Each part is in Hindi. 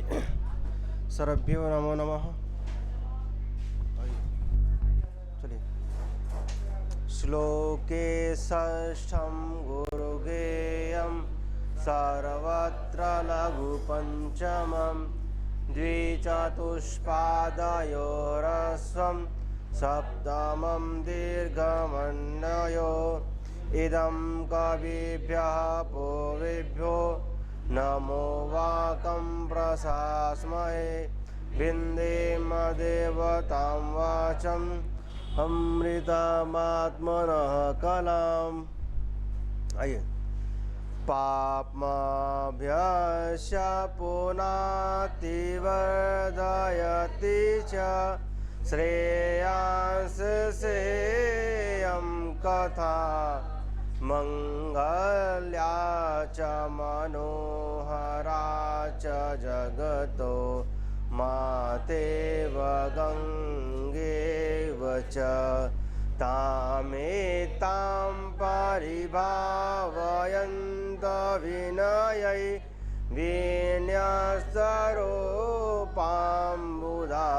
चलिए सर्वभ्यो नमो नमः। चलिए श्लोके षष्ठं गुरुगेयं सर्वत्र लघुपञ्चमं द्विचतुष्पादयोरस्वं सप्तमं दीर्घमन्वयो इदं कविभ्यः पूर्वेभ्यो नमो वाकं प्रशास्महे विन्देमदेवतां वाचम् अमृतमात्मनः कलाम्। आइए पाप्माभ्यस्य पुनातिवर्धयति च श्रेयांसेयं कथा मङ्गल्या च मनोहरा च जगतो मातेव गङ्गेव च तामेतां परिभावयन्त विनयै विन्यस्तरूपाम्बुधा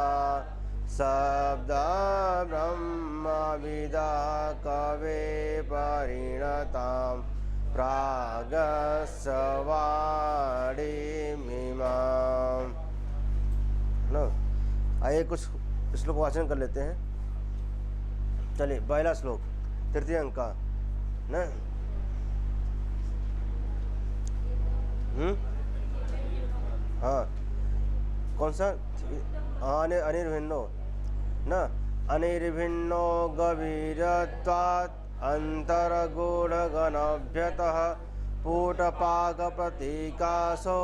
शब्दब्रह्मविदा कवे परिणतां प्रागस्वाणीमिमाम्। ना आइए कुछ श्लोक वाचन कर लेते हैं। चलिए पहला श्लोक तृतीय अंक का ना। हाँ कौन सा? अनिर्भिन्नो न अनिर्भिन्नो गभीरत्वात् अन्तर्गूढगणभ्यतः पूटपाकप्रतीकासो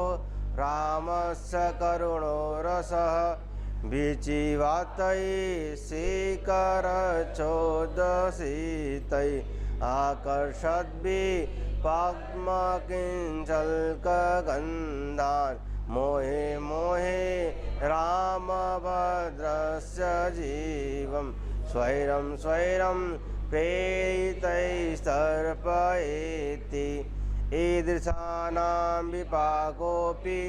रामस्य करुणो रसः विचिवातै शिखरचोदशितै आकर्षद्भि पद्मकिञ्चल्कगन्धान् मोहे मोहे रामभद्रस्य जीवं स्वैरं स्वैरं प्रेरितैस्तर्पयेति ईदृशानां विपाकोऽपि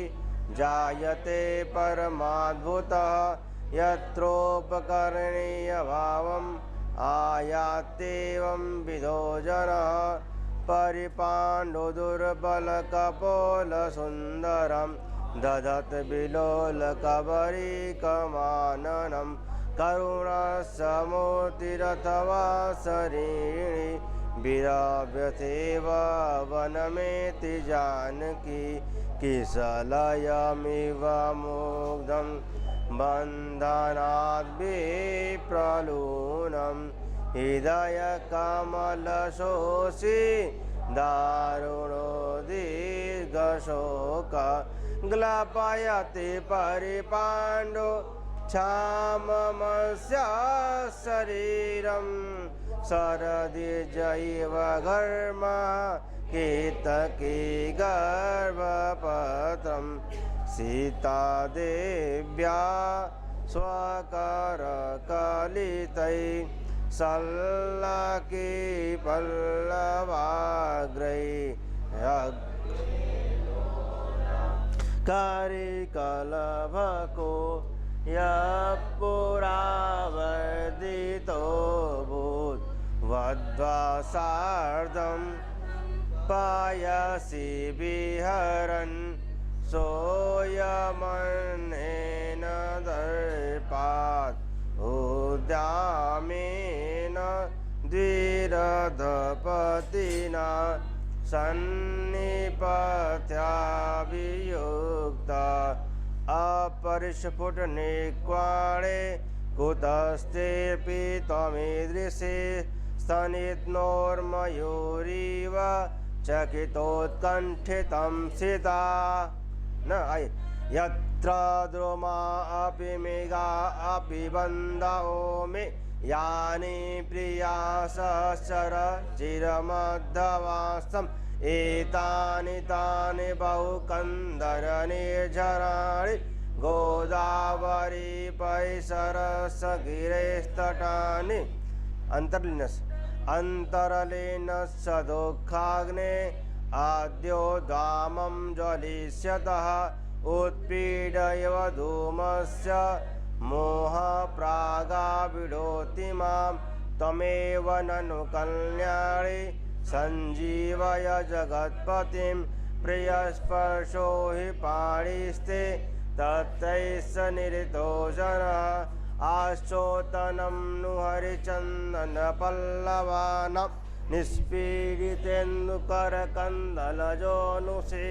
जायते परमाद्भुतः यत्रोपकरणीयभावम् आयात्येवं विधो जनः परिपाण्डुदुर्बलकपोलसुन्दरं दधत् विलोलकबरीकमाननं करुणसमूर्तिरथवा शरीरिणि विरव्यथेव वनमेति जानकी किशलयमिव मुग्धं बन्धनाद्विप्रलूनं हृदयकमलशोषि दारुणो दीर्घशोक ग्लापयति परिपाण्डु क्षाममस्य शरीरं शरदिजैव घर्म केतकी गर्भपत्रं सीतादेव्या स्वकरकलितै सल्लकी पल्लवाग्रै करिकलभको यः पुरावर्धितो भूत् वध्वा सार्धं पायसि विहरन् सोऽयमन्येन दर्पात् उद्यामेन द्विरथपतिना सन्निपथ्याभियुक्ता अपरिस्फुटनिक्वाणे कुतस्तेऽपि त्वमीदृशे स्तनितनोर्मयूरिव चकितोत्कण्ठितं सिता न आय यत्र द्रुमा अपि मेघा अपि बन्धो मे यानि प्रिया सहचर चिरमध्यवासम् एतानि तानि बहुकन्दरनिर्झराणि गोदावरी पैसरसगिरेस्तटानि अंतरलीनस अंतरलीन सदुःखाग्ने आद्यो धामं ज्वलिष्यतः उत्पीडयव धूमस्य मोह प्रागाविडोति मां त्वमेव ननु कल्याणे संजीवय जगत्पतिं प्रियस्पर्शो हि पाणिस्ते तत्रैष निरितो जनः आश्चोतनं नु हरिचन्दनपल्लवानां निष्पीडितेन्दुकरकन्दलजोनुषे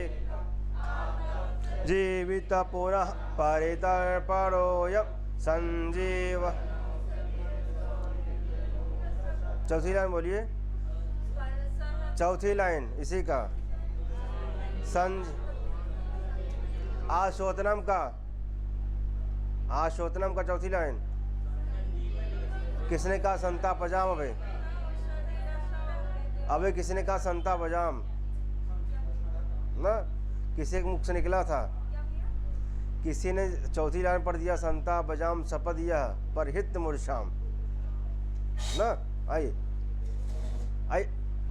जीवित पुनः परितर्पणोऽयं संजीव। चौथी लाइन बोलिए, चौथी लाइन इसी का आशोतनम का चौथी लाइन किसने कहा संतापजाम? अबे किसने कहा संतापजाम ना, किसी के मुख से निकला था, किसी ने चौथी लाइन पढ़ दिया संतापजाम शपथ दिया पर हित मूर्छाम ना। आई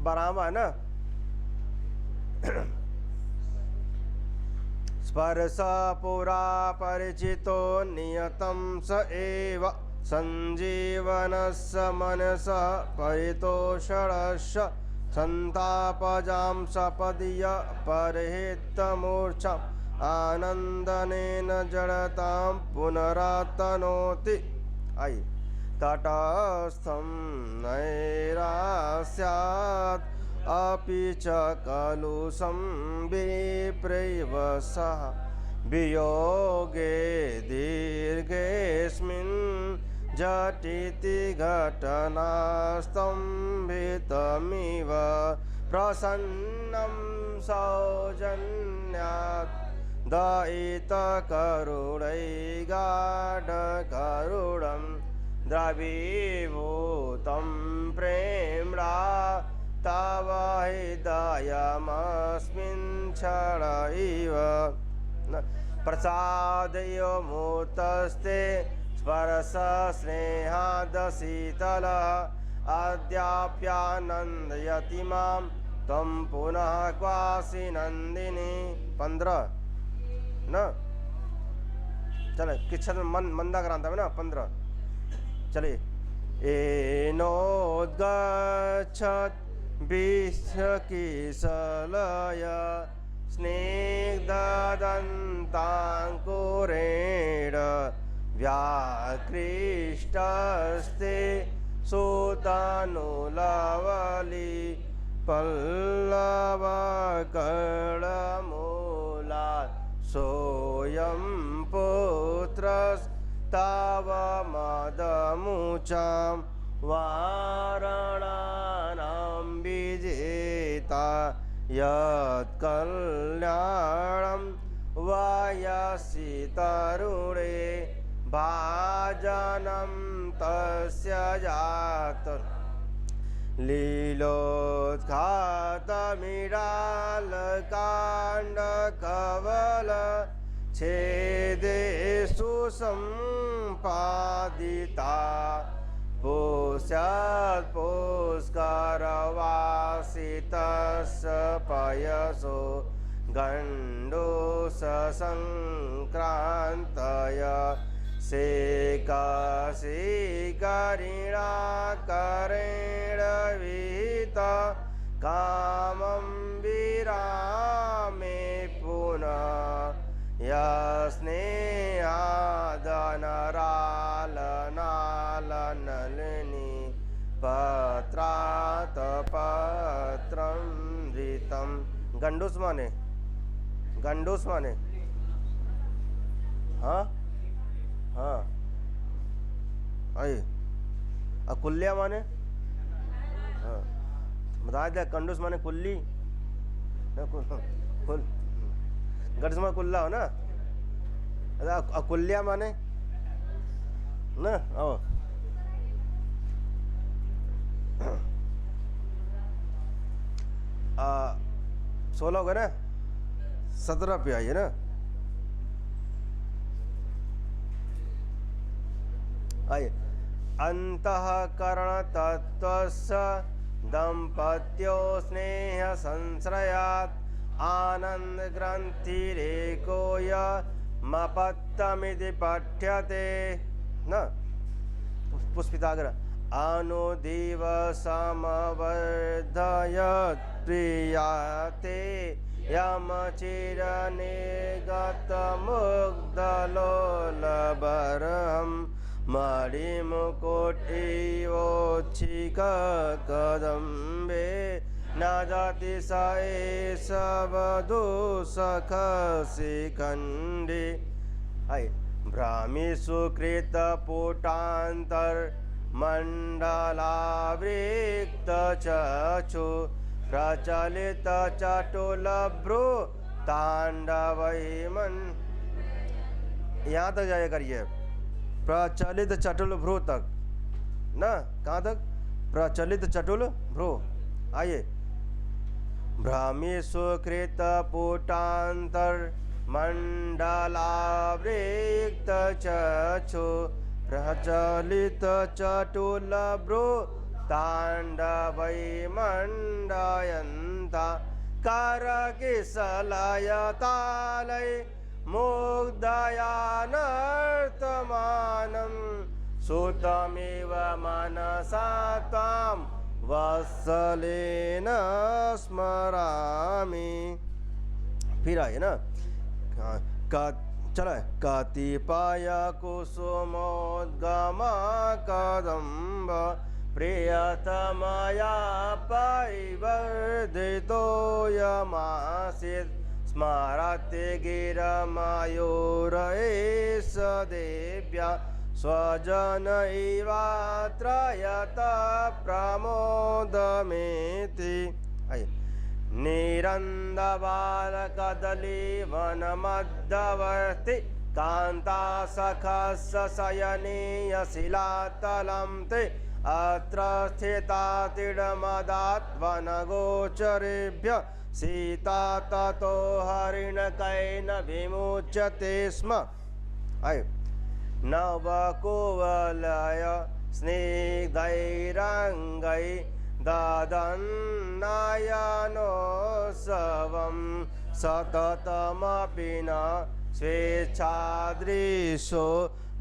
बरामा है ना। स्पर्श पुरा परिचितो नियतं स एव संजीवनस्य मनसः परितोषणस्य संतापजां सपदीय परहितमूर्छाम् आनंदनेन जड़तां पुनरातनोति। आई तटस्थं नैरास्यात् अपि च कलुषं विप्रैव सः वियोगे दीर्घेऽस्मिन् झटिति घटनास्तम्भितमिव प्रसन्नं सौजन्यात् दयितकरुणैगाढकरुणं द्रवीभूतं प्रेम्णा तव हृदयमस्मिन् क्षण इव प्रसादयो मूर्तस्ते स्पर्श स्नेहादशीतलः अद्याप्यानन्दयति मां त्वं पुनः क्वासि नन्दिनी। 15 न चले किच्छन मंदा कराता है ना 15 चलिए। एनोद्गच्छत् विश्वकिशलय स्निग्धदन्ताङ्कुरेण व्याकृष्टस्ते सुतनुलवली पल्लवकर्णमूलात् सोऽयं पुत्रस्तव मदमुचां वारणानां विजेता यत्कल्याणं वायसि तरुणे भाजनं तस्य जात लीलोत्खातमिडालकाण्डकवल छेदेषु सम्पादिता पुष्यात् पुष्करवासितस्य पयसो गण्डूससङ्क्रान्तय शेकशिखरिणाकरेण विहित कामं विरामे पुनः यस्नेहादनरालनालनलिनी पत्रात् पत्रं धृतं। गंडूस माने हाँ हाँ आई अकुल्या माने हाँ बता दे। कंडूस माने कुल्ली गड्स में कुल्ला हो ना। अकुल्या माने ना आओ 16 हो गए ना 17 पे आई है ना। आइए अंतःकरण तत्त्वस्य दंपत्यो स्नेह संश्रयात् आनंद ग्रंथिरेको यमपत्तमिति पठ्यते न पुष्पिताग्र अनुदिवसमवर्धयत् प्रियाते यमचिरनिगतमुग्धलोलबरहं मणिमुकुटैवोच्छिखकदम्बे न जाति स एष वधू सखशिखण्डे भ्रामिषु कृतपुटान्तर्मण्डलावृक्तचक्षु प्रचलितचटुलभ्रू तांडवैमन। यहाँ तक जाया करिए, प्रचलित चटुल भ्रू तक ना, कहाँ तक? प्रचलित चटुल भ्रू। आइए, भ्रामिषु कृतपुटान्तर्मण्डलावृक्तचक्षु प्रचलितचटुलभ्रू ताण्डवैमण्डयन्ता करकिसलयतालै मुग्धयानर्तमानं सुतमिव मनसा त्वां वत्सलेन स्मरामि। फिर आइए ना, चलो कतिपय कुसुमोद्गम कदम्ब प्रियतमया परिवर्धितो यमासीत् स्मरते गिरमयूरैष देव्या स्वजनैवात्र यत प्रमोदमेति। निरन्दबालकदलीवनमध्यवर्ति कान्तासखस्य शयनीयशिलातलं ते अत्र स्थिता तिडमदात्वनगोचरेभ्य सीता ततो हरिणकैन विमुच्यते स्म। नवकुवलय स्निग्धैरङ्गै ददन्नयनोत्सवं सततमपि न स्वेच्छादृशो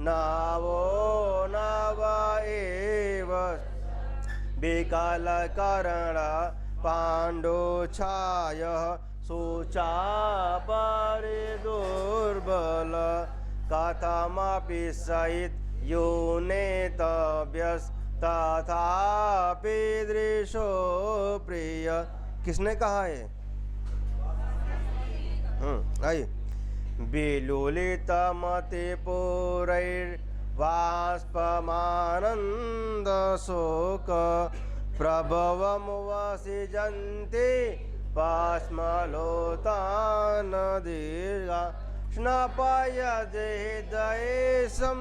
नवो नव एव विकलकर्ण पाण्डुछायः सुचापरिदुर्बल कथमपि सहित यूनेतव्यस्तथापि दृशो प्रिय। किसने कहा है? आइए, विलुलितमतिपूरैर्वाष्पमानन्दशोक प्रभवमुवसिजन्ति पाश्मलोतानदीर्घा स्नपयते हृदयेशं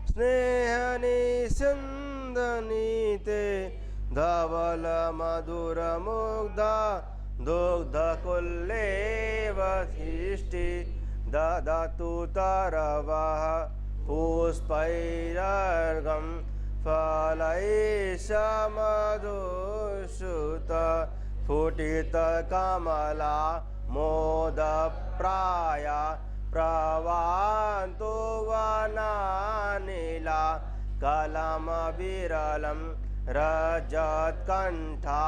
स्नेहनिसिन्दनीते धवलमधुरमुग्धा दुग्धकुल्लेवधिष्ठि ददतु तरवः पुष्पैरर्घं फलैषमधुश्रुत स्फुटितकमला मोदप्राया प्रवान्तु वनानिला कलमविरलं रजत्कण्ठा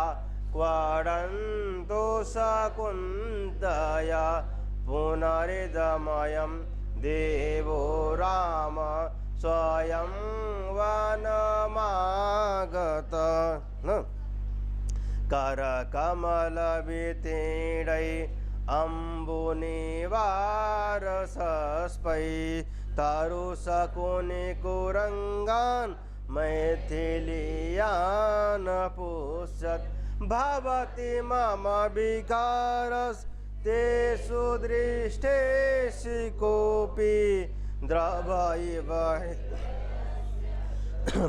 क्वडन्तु शकुन्तया पुनरिदमयं देवो राम स्वयं वनमागत। करकमलवितीडै अम्बुनिवारसस्पै तरुशकुनिकुरङ्गान् मैथिलीयान् पुष्यत् भवति मम विकारस्तेषु दृष्टेषु कोऽपि द्रवैव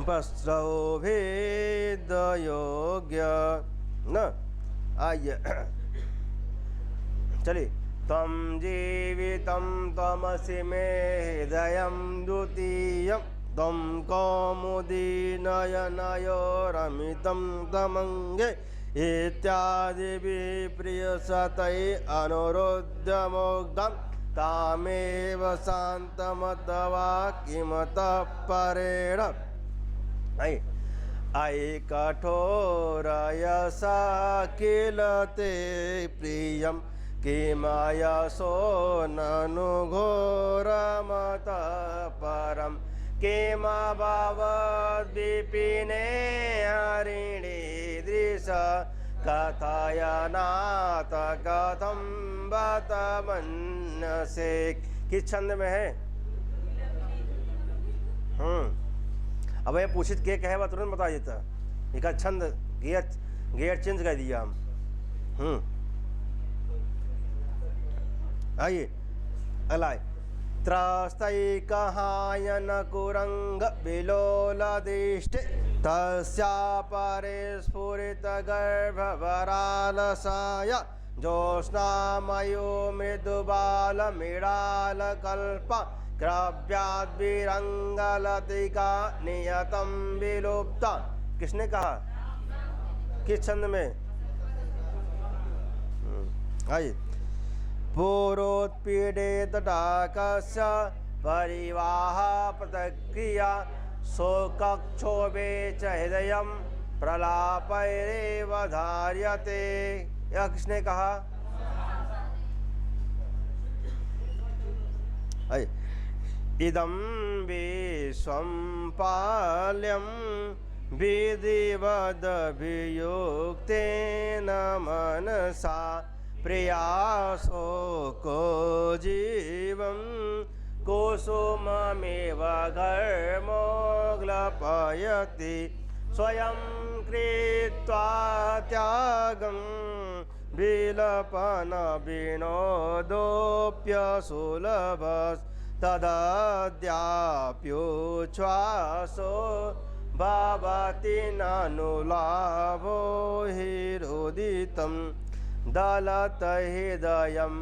पस्रौभेदयोग्य न। आइए, चलिए। त्वं जीवितं त्वमसि मे हृदयं द्वितीयं त्वं कौमुदी नयनयोरमितं तमङ्गे इत्यादिभिः प्रियसतै अनुरुद्ध मुग्धं तामेव शान्तमतवा किमतः परेण। अयि कठोरयसा किल ते प्रियं किमयसो ननु घोरमतः परं किमभवद्विपिने हरिणीदृश कथयनाथ कथं बत मन्यसे। किस छंद में है? अब ये पूछित के कहे वह तुरंत बता देता। एक छंद गियर चेंज कर दिया हम। आइए अलाय त्रस्तैकहायन कुरंग विलोलदिष्टे तस्या परे स्फुरित गर्भवरालसाय ज्योत्स्नामयो मृदुबालमिडालकल्पा क्रव्याद्विरंगलतिका नियतम विलुप्ता। किसने कहा? किस छंद में? आइए पूर्वोत्पीड़ित डाकस्य परिवाह प्रतिक्रिया शोकक्षोभे च हृदयं प्रलापैरेव धार्यते। यह किसने कहा? इदं विश्वं पाल्यं विधिवदभियुक्तेन मनसा प्रियाशोको जीवं कुसुममेव घर्मोग्लपयति स्वयं कृत्वा त्यागं विलपन विनोदोऽप्यसुलभस्तदद्याप्युच्छ्वासो भवति नानुलाभो हिरोदितं दलत हृदयं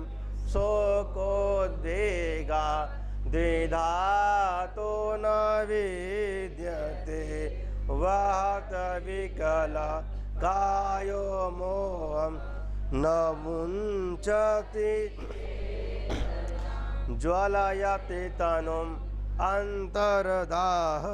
शोकोद्वेगा द्विधातो न विद्यते वहत विकल कायो मोहं न मुञ्चति ज्वलयति तनुम् अन्तर्दाह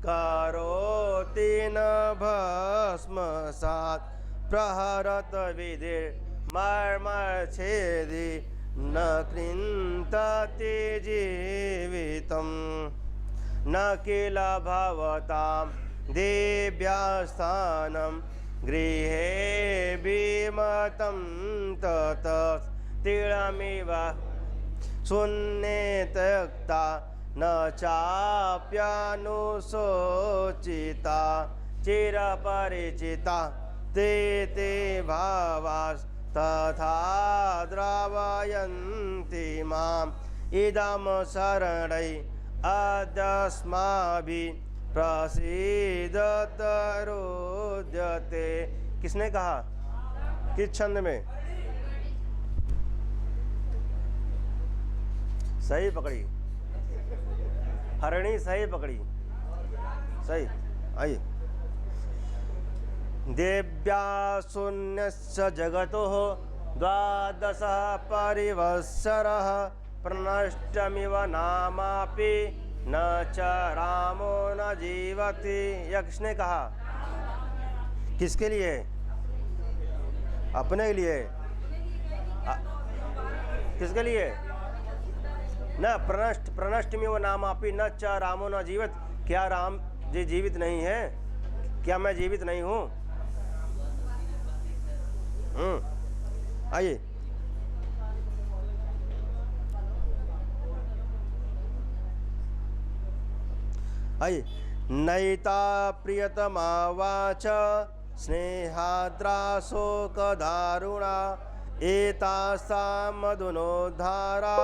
करोति न भस्मसात् प्रहरत विधिर्मर्मच्छेदि न कृन्तति जीवितं न किल भवतां दिव्यस्थानं गृहे विमतं ततस्तिलमिव शून्ये त्यक्ता न चाप्यानुशोचिता चिरपरिचिता ते ते भावास्तथा द्रवयन्ति माम् इदं शरणै अदस्माभिः प्रसीदत रुद्यते। किसने कहा? किस छंद में? सही पकड़ी, हरिणी सही पकड़ी, सही। आइए देव्या शून्यस्य जगतोः द्वादशः परिवत्सरः प्रनष्टमिव नामापि न च रामो न जीवति। यह किसने कहा? किसके लिए? अपने लिए। किसके लिए? न प्रनष्टमिव नामापि न च रामो न जीवत। क्या राम जी जीवित नहीं है? क्या मैं जीवित नहीं हूँ? आइए आइए नैता प्रियतमा वाच स्नेहाद्राशोकदारुणा एतासा मधुनोद्धारा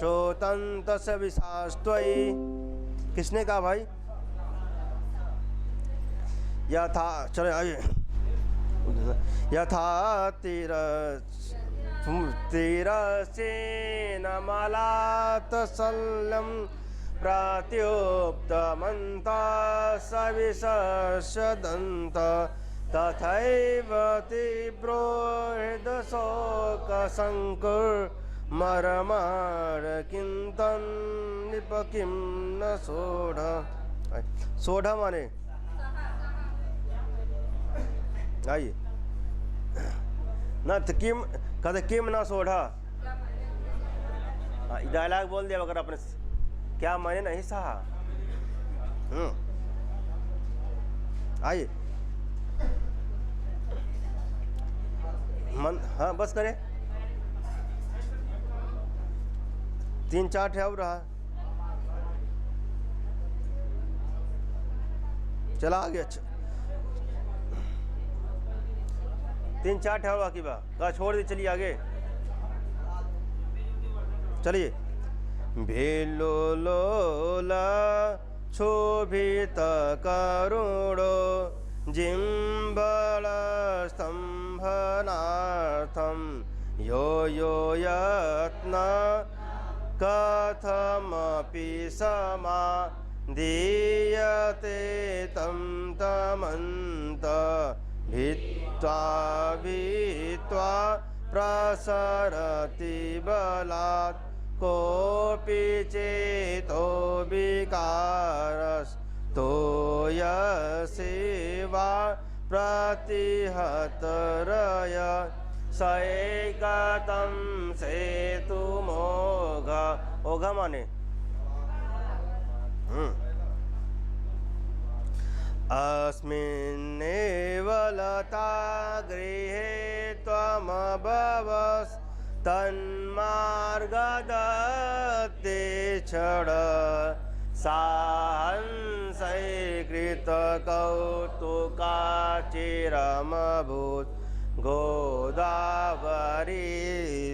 शोतन्तस विशास्त्वयि। किसने कहा भाई? यथा चलो आइए यथा तीरसेन मलातसल्यं प्रत्युप्तमन्ता सविशदन्त तथैव तीव्रो हृदशोकसङ्कुर्मरमार किन्तन् निप किं न सोढ़। सोढ़ माने आइए न किम कद किम ना सोढ़ा। डायलॉग बोल दिया अगर अपने क्या मैंने नहीं सहा। आइए मन हाँ बस करे 3-4 ठे और रहा चला आगे। अच्छा 3-4 ठे और बाकी बा कहा छोड़ दी चलिए आगे चलिए। भेलो लोला क्षोभित करुणो जिम्बल स्तंभनार्थम यो यो यत्न कथमपि समा दीयते तं तमन्त भित्वा भित्वा प्रसरति बलात् कोऽपि चेतो विकारस्तो यसेवा प्रतिहतरय सैकतं सेतुमोघ। ओघ माने अस्मिन्नेव लता गृहे त्वमभवस् तन्मार्गदत्ते क्षण साहंसैकृत कौतुकाचिरमभूत् गोदावरी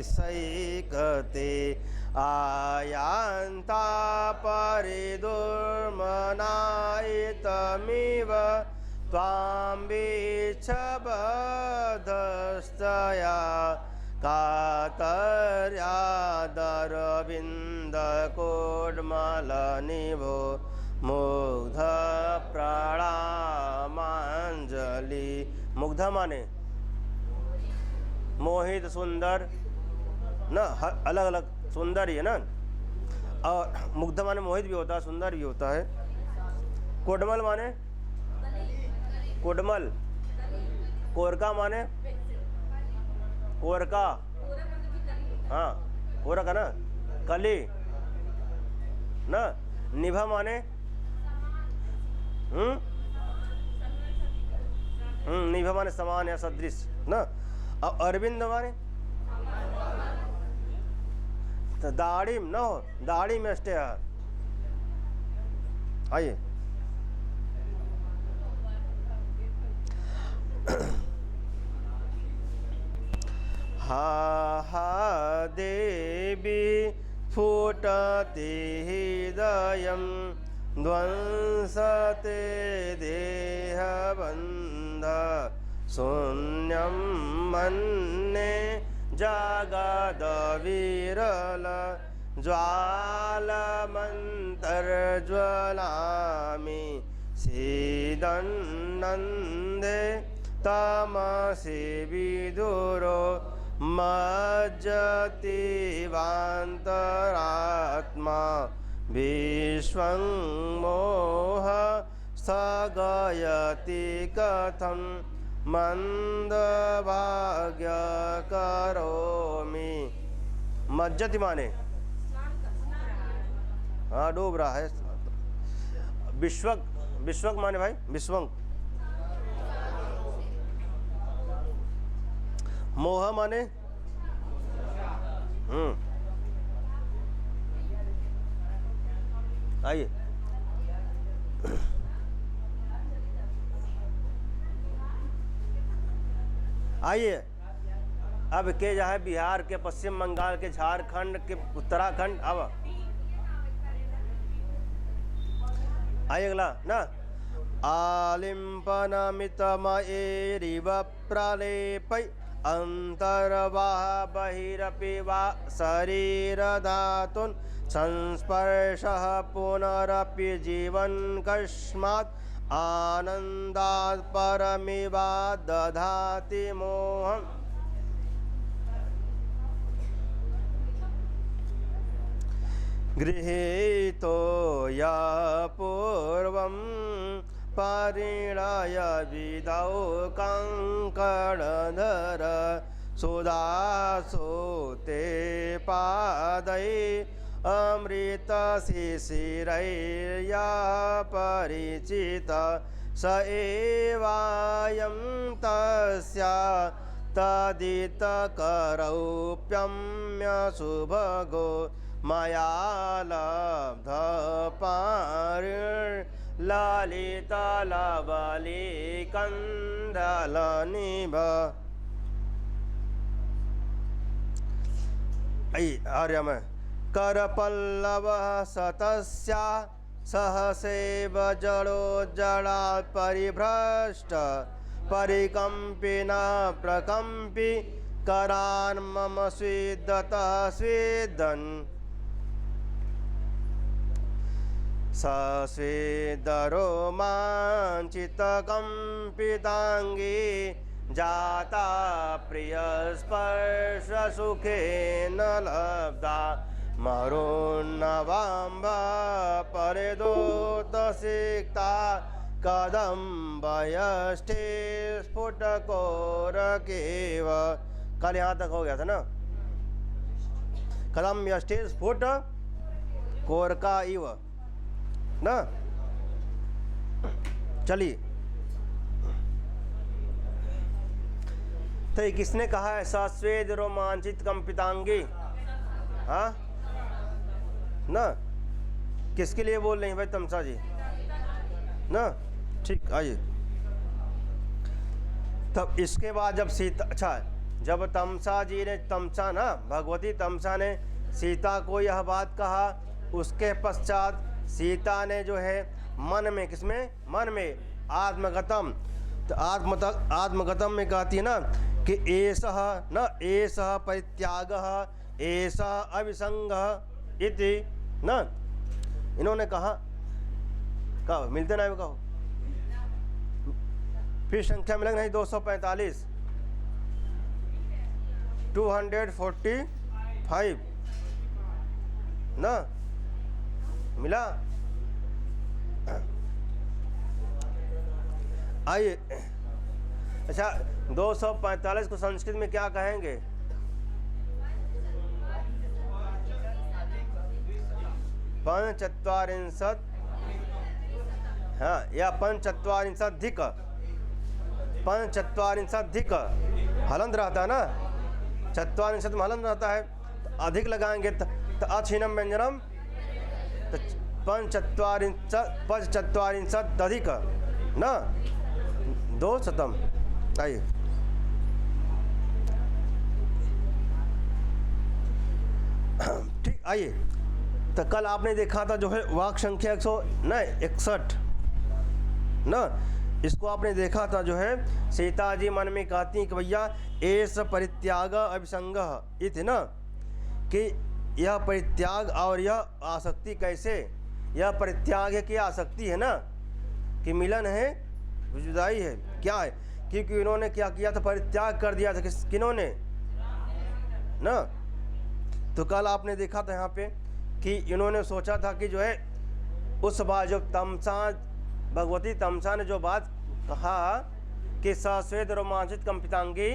सैकते आयान्ता परिदुर्मनायितमिव त्वां वीक्षबद्धस्तया कातर्यादरविन्दकोड्मलनिभो मुग्ध प्रणामांजलि। मुग्ध माने मोहित सुंदर ना अलग अलग सुंदर ही है ना। और मुग्ध माने मोहित भी होता है सुंदर भी होता है। कोडमल माने कोडमल। कोरका माने कोरका हाँ कोरका ना कली ना। निभा माने निभा माने समान या सदृश ना। अब अरविंद माने तो दाढ़ी न हो दाढ़ी में स्टे है। आइए हा हा देवी फुटति हृदयं ध्वंसते देहबन्ध शून्यं मन्ये जगदविरल ज्वालमन्तर्ज्वलामि सीदन्नन्दे तमसि विदुरो मज्जतीवान्तरात्मा विश्वं मोह स्थगयति कथं मंदभाग्य करोमि। मज्जति माने हाँ डूब रहा है। विश्वक विश्वक माने भाई विश्वंग। मोह माने आइए आइए अब के जहाँ बिहार के पश्चिम बंगाल के झारखंड के उत्तराखंड। अब आइए अगला ना। आलिम्पनमितमयेरिव प्रलेपै अंतर्वाह बहिरपि वा शरीरधातुन् संस्पर्शः पुनरपि जीवन कस्मात् आनन्दात् परमिवा दधाति मोहम्। गृहीतो या पूर्वं परिणय विदौ कङ्कणधर सुदासु ते पादै अमृतशिशिरैर्या परिचित स एवायं तस्या तदितकरौप्यम्यशुभगो मया लब्धपारिर्ललितलवलिकन्दलनिभ। आर्य में करपल्लवः सतस्या सहसेव जड़ोज्जला परिभ्रष्ट परिकम्पिना प्रकम्पि करान् मम स्विद्दतः स्विदन् सस्वेदरोमाञ्चितकम्पिताङ्गी जाता प्रियस्पर्शसुखेन लब्धा मरोन्नवाम्बा परिदोतसिक्ता कदम्बयष्टे स्फुटकोरकेव। कल यहाँ तक हो गया था ना, कदम यष्टे स्फुट कोरका इव ना। चलिए, तो किसने कहा है सस्वेद रोमांचित कंपितांगी? हाँ ना, किसके लिए बोल रहे हैं भाई तमसा जी ना? ठीक, आइए। तब इसके बाद जब सीता, अच्छा, जब तमसा जी ने, तमसा ना, भगवती तमसा ने सीता को यह बात कहा, उसके पश्चात सीता ने जो है मन में, किसमें? मन में आत्मगतम, तो आत्मगतम में कहती है ना कि एषः न एषः परित्यागः एषः अभिसंगः इति न। इन्होंने कहा, कहो मिलते ना, कहो फिर संख्या मिलेगा नहीं। 245 245 ना मिला। आइए, अच्छा 245 को संस्कृत में क्या कहेंगे? पंचचत्वारिंशत्, हाँ, या पंचचत्वारिंशधिक, पंचचत्वारिंशधिक हलंत रहता है ना, चत्वारिंशत् में हलंत रहता है, तो अधिक लगाएंगे तो अछिनम व्यंजनम, तो पंचचत्वारिंशदधिक ना 200। आइए, ठीक, आइए। तो कल आपने देखा था जो है वाक संख्या 161 ना, इसको आपने देखा था जो है सीता जी मन में कहती कि भैया एस परित्याग अभिसंगः इति ना, कि यह परित्याग और यह आसक्ति कैसे, यह परित्याग है कि आसक्ति है ना, कि मिलन है जुदाई है, क्या है? क्योंकि इन्होंने क्या किया था, परित्याग कर दिया था, किन्होंने ना। तो कल आपने देखा था यहाँ पे कि इन्होंने सोचा था कि जो है उस बार जो तमसा, भगवती तमसा ने जो बात कहा कि सस्वेद रोमांचित कंपितांगी,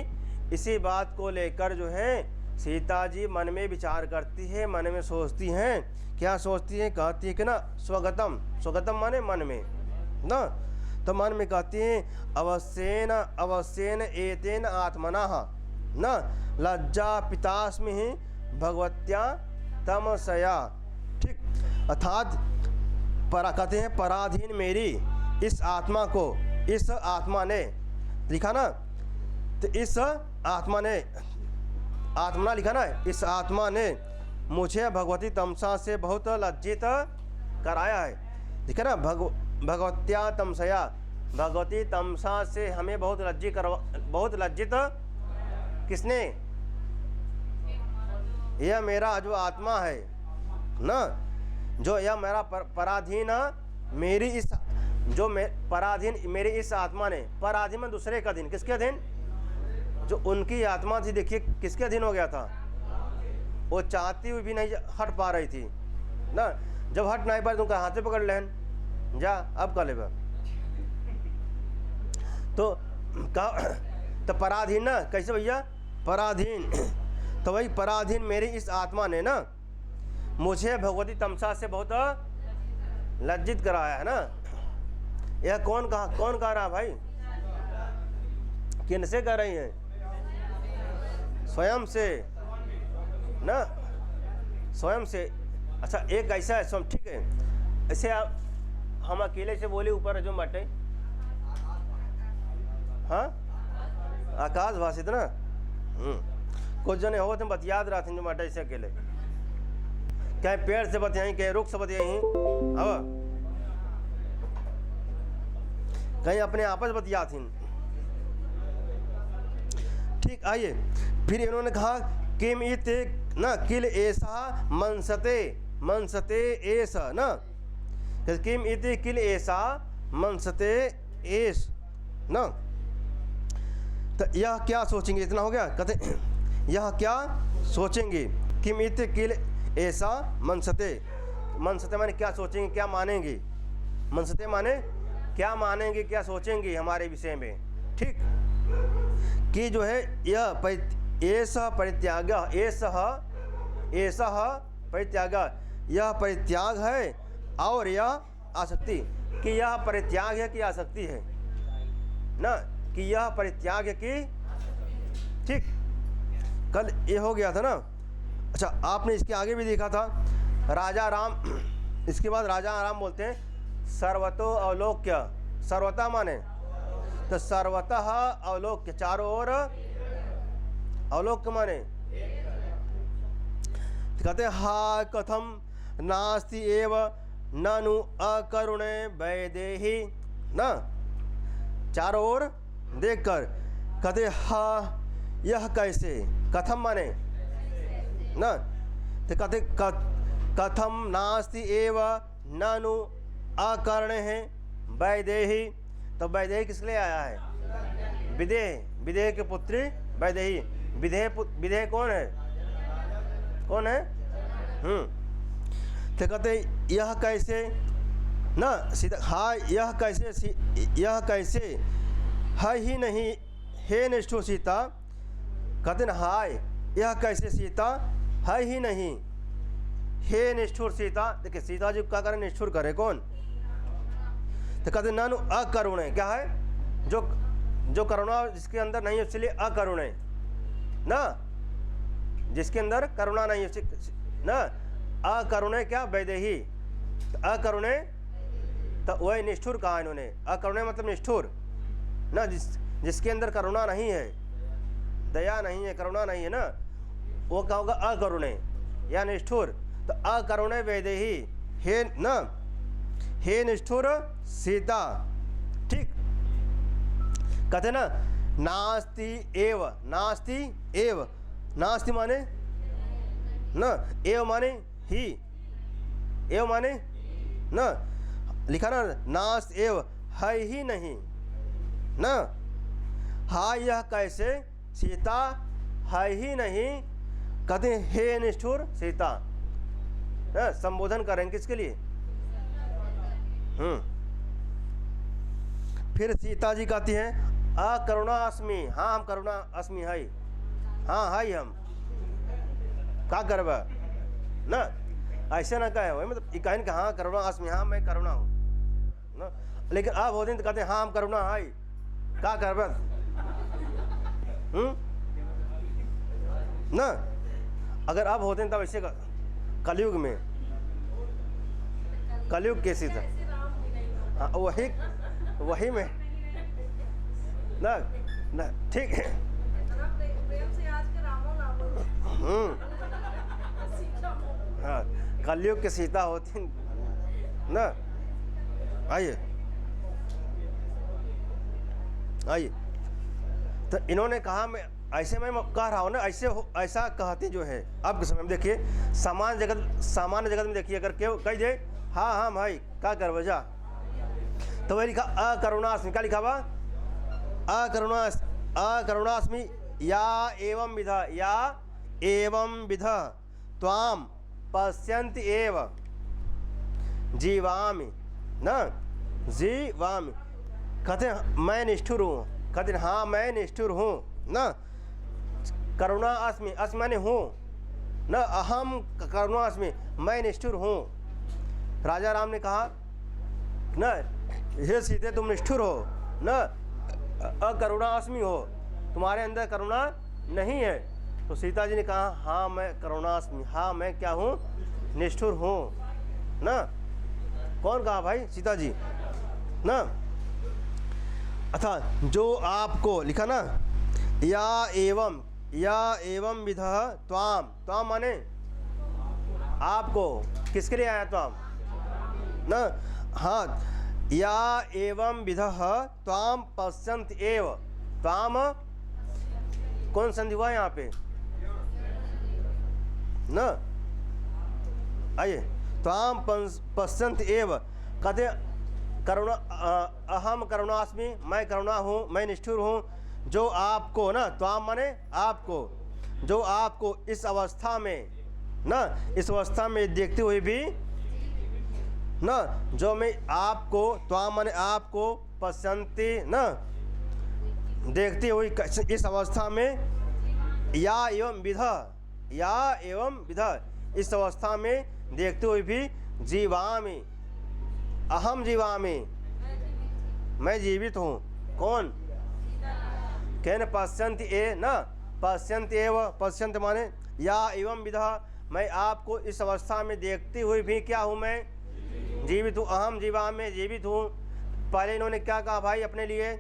इसी बात को लेकर जो है सीता जी मन में विचार करती है, मन में सोचती हैं। क्या सोचती हैं? कहती है कि ना स्वगतम, स्वगतम माने मन में ना, तो मन में कहती हैं अवश्येन अवश्येन एतेन आत्मना न लज्जा पितास्मि भगवत्या तमसया। ठीक, अर्थात कहते हैं पराधीन मेरी इस आत्मा को, इस आत्मा ने लिखा ना, तो इस आत्मा ने, आत्मा लिखा ना, इस आत्मा ने मुझे भगवती तमसा से बहुत लज्जित कराया है। ठीक है ना, भगवत्या तमसया, भगवती तमसा से हमें बहुत लज्जित किसने? यह मेरा जो आत्मा है ना, जो यह मेरा पराधीन मेरी इस जो पराधीन मेरी इस आत्मा ने, पराधीन में दूसरे का अधीन, किसके अधीन? जो उनकी आत्मा थी, देखिए किसके अधीन हो गया था? वो चाहती हुई भी नहीं हट पा रही थी ना। जब हट नहीं पा रही तुमका हाथ पे पकड़ लेन, जा अब कर ले। तो पराधीन ना, कैसे भैया? पराधीन। तो भाई पराधीन मेरी इस आत्मा ने ना मुझे भगवती तमसा से बहुत लज्जित कराया है ना। यह कौन कह रहा भाई? किन से कह रही है? स्वयं से ना, स्वयं से। अच्छा एक ऐसा है स्वयं, ठीक है, ऐसे आप हम अकेले से बोले ऊपर जो बटे, हाँ आकाश भाषित ना। कुछ जने हो तुम बतियाद रहा थे जो बटे ऐसे अकेले, कहीं पेड़ से बतियाई, कहीं रुख से बतियाई, अब कहीं अपने आपस बतिया थी। ठीक, आइए फिर इन्होंने कहा किम इत न किल ऐसा मनसते ऐसा ना, किम इत किल ऐसा मनसते ऐस ना। तो यह क्या सोचेंगे? इतना हो गया, कहते यह क्या सोचेंगे? किम इत किल ऐसा मनसते माने क्या सोचेंगे, क्या मानेंगे? मनसते माने क्या मानेंगे, क्या सोचेंगे हमारे विषय में। ठीक, कि जो है यह ऐसा परित्याग, ऐसा परित्याग, यह परित्याग है और यह आसक्ति, कि यह परित्याग है कि आसक्ति है ना, कि यह परित्याग है कि, ठीक, कल ये हो गया था ना। अच्छा आपने इसके आगे भी देखा था राजा राम, इसके बाद राजा राम बोलते हैं सर्वतो अवलोक्य, सर्वता माने तो सर्वतः अवलोक्य, चारों ओर अवलोक्य माने, कहते हा कथम नास्ति एव ननु अकरुणे वैदेही ना, चारों ओर देखकर कहते हा यह कैसे, कथम माने ना, तो कहते कथम नास्ति एव ननु अकर्ण है वैदेही। तो वैदेही किस लिए आया है? विदेह, विदेह के पुत्री वैदेही। विदेह कौन है? कौन है? तो कहते यह कैसे ना सीता, हाँ यह कैसे है ही नहीं, हे निष्ठुर सीता। कहते ना हाय यह कैसे सीता है ही नहीं, हे निष्ठुर सीता। देखिए सीता जी क्या करें? निष्ठुर करे कौन? तो कहते ननु अकरुण है, क्या है? जो करुणा जिसके अंदर नहीं है इसलिए अकरुण है ना, जिसके अंदर करुणा नहीं है ना, अकरुण है क्या? वैदेही। तो अकरुण तो वही निष्ठुर कहा इन्होंने, अकरुण मतलब निष्ठुर ना, जिसके अंदर करुणा नहीं है, दया नहीं है, करुणा नहीं है ना, वो क्या होगा? अकरुण या निष्ठुर। तो अकरुण वैदेही, हे ना, हे निष्ठुर सीता। ठीक, कहते ना नास्ति एव, नास्ति एव, नास्ति माने न, एव माने ही, एव माने न, लिखा ना नास्त एव है ही नहीं न, हा यह कैसे सीता है ही नहीं। कहते हे निष्ठुर सीता, संबोधन करेंगे किसके लिए? फिर सीता जी कहती हैं अकरुणा अस्मि, हाँ हम करुणा अस्मि है, हाँ है हम, क्या करवा ना, ऐसे ना कहे वही मतलब कहन हाँ करुणा अस्मि, हाँ मैं करुणा हूँ ना। लेकिन अब होते तो कहते हैं हाँ हम करुणा है, क्या करवा ना। अगर अब होते तब ऐसे कलयुग में, कलयुग कैसी था? हाँ वही में ना ना, ठीक है। हाँ कलयुग के सीता होती ना। आइए तो इन्होंने कहा मैं ऐसे मैं कह रहा हूँ ना, ऐसा कहते जो है अब के समय में। देखिए सामान्य जगत में देखिए, अगर क्यों कह दे हाँ हाँ भाई क्या कर वजह, तो वही लिखा अकरुणास्मि, क्या लिखा हुआ? अकरुणास्मि या एवं विध, या एवं विध त्वाम पश्यन्ति एव जीवामि न जीवामि। कहते मैं निष्ठुर हूँ, कहते हाँ मैं निष्ठुर हूँ न। करुणा अस्मि, अस्मि माने हूँ न, अहम करुणा अस्मि, मैं निष्ठुर हूँ। राजा राम ने कहा न हे सीते तुम निष्ठुर हो न, अकरुणा अस्मि हो, तुम्हारे अंदर करुणा नहीं है। तो सीता जी ने कहा हाँ मैं करुणा अस्मि, हाँ मैं क्या हूँ? निष्ठुर हूँ न। कौन कहा भाई? सीता जी न। अथा जो आपको लिखा ना, या एवं विध त्वाम, त्वाम माने आपको, किसके लिए आया त्वाम न? हाँ, या एवं विध त्वाम पश्यन्त एव, त्वाम कौन संधि हुआ यहाँ पे न? आइए, त्वाम पश्यन्त एव, कहते करुणा, अहम करुणास्मि, मैं करुणा हूँ, मैं निष्ठुर हूँ। जो आपको ना, त्वाम माने आपको, जो आपको इस अवस्था में न, इस अवस्था में देखते हुए भी न, जो मैं आपको, त्वाम माने आपको, पश्यन्ति न, देखते हुए इस अवस्था में, या एवं विध, या एवं विध, इस अवस्था में देखते हुए भी जीवामि, अहम जीवामि, मैं जीवित हूँ। कौन? कहने पश्यन्ति ए न, पश्यन्ति एव, पश्यन्ति माने या एवं विधा, मैं आपको इस अवस्था में देखते हुए भी क्या हूँ? मैं जीवित हूँ, अहम जीवामि, जीवित हूँ। पहले इन्होंने क्या कहा भाई अपने लिए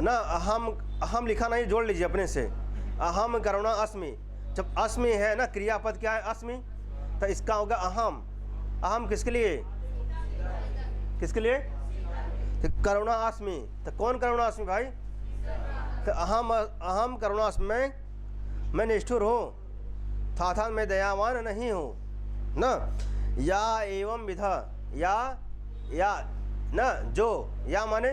ना, अहम लिखा नहीं, जोड़ लीजिए अपने से, अहम करुणा अस्मि। जब अस्मि है ना, क्रियापद क्या है? अस्मि, तो इसका होगा अहम। अहम किसके लिए? किसके लिए? तो करुणा अस्मि, तो कौन करुणा अस्मि भाई? तो अहम करुणा अस्मि, मैं निष्ठुर हूँ, था मैं दयावान नहीं हूँ न। या एवं विधा, या न, जो, या माने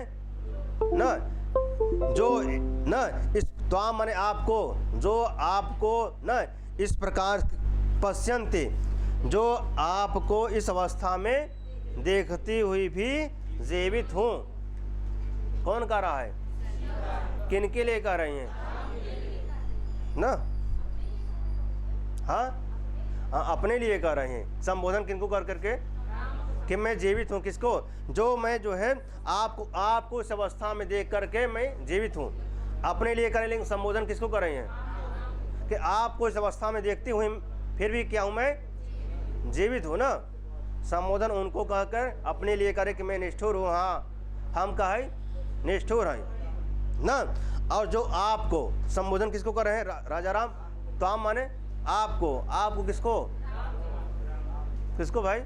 न, जो न, इस त्वाम माने आपको, जो आपको न इस प्रकार पश्यन्ति, जो आपको इस अवस्था में देखती हुई भी जीवित हूँ। कौन कह रहा है? किनके लिए कह रही हैं ना? हाँ, अपने लिए कह रहे हैं। संबोधन किनको कर करके? कि मैं जीवित हूँ। किसको? जो मैं जो है आपको इस अवस्था में देख करके मैं जीवित हूँ, अपने लिए करें। लेकिन संबोधन किसको कर रहे हैं? कि आपको इस अवस्था में देखते हुए फिर भी क्या हूँ? मैं जीवित हूँ ना। संबोधन उनको कहकर अपने लिए करे कि मैं निष्ठुर हूँ। हाँ, हम कहे निष्ठुर हैं ना। और जो आपको, संबोधन किसको कर रहे हैं? राजा राम। त्वाम माने आपको किसको? किसको भाई?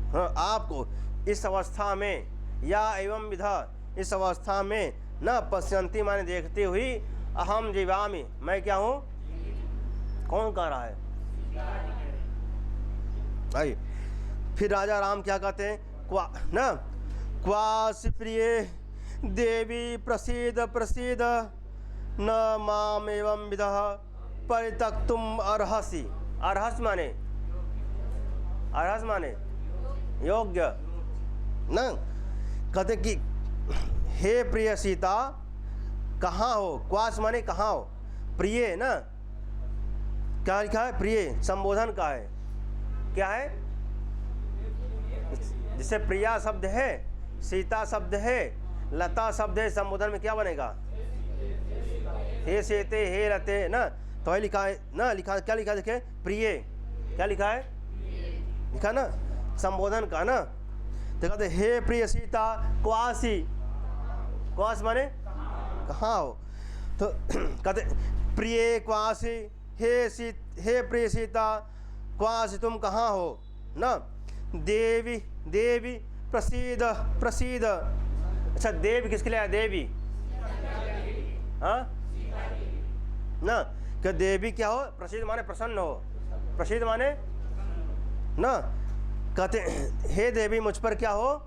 हाँ, आपको इस अवस्था में, या एवं विधा, इस अवस्था में न, पश्यन्ति माने देखते हुई, अहम जीवामि, मैं क्या हूँ? कौन कह रहा है? आई फिर राजा राम क्या कहते हैं? क्वासि प्रिय देवी प्रसीद प्रसीद न माम एवं विदः परित्यक्तुम अर्हसि। अर्हस माने योग्य न। कहते कि हे प्रिय सीता कहाँ हो? क्वास माने कहाँ हो? प्रिय ना, क्या लिखा है? प्रिय संबोधन का है। क्या है? जिसे प्रिया शब्द है, सीता शब्द है, लता शब्द है, संबोधन में क्या बनेगा? हे सीते, हे लते ना। तो ये लिखा है ना, लिखा क्या लिखा? देखे प्रिय, क्या लिखा है? लिखा ना संबोधन का ना। तो कहते हे प्रिय सीता क्वासी, क्वास माने कहाँ हो? तो कहते प्रिय क्वासी, हे प्रिय सीता क्वासी, तुम कहाँ हो ना। देवी प्रसीद प्रसीद। अच्छा, देवी किसके लिए आया? देवी, हाँ ना। क्या देवी क्या हो? प्रसीद माने प्रसन्न हो, प्रसीद माने ना। कहते हे देवी मुझ पर क्या हो,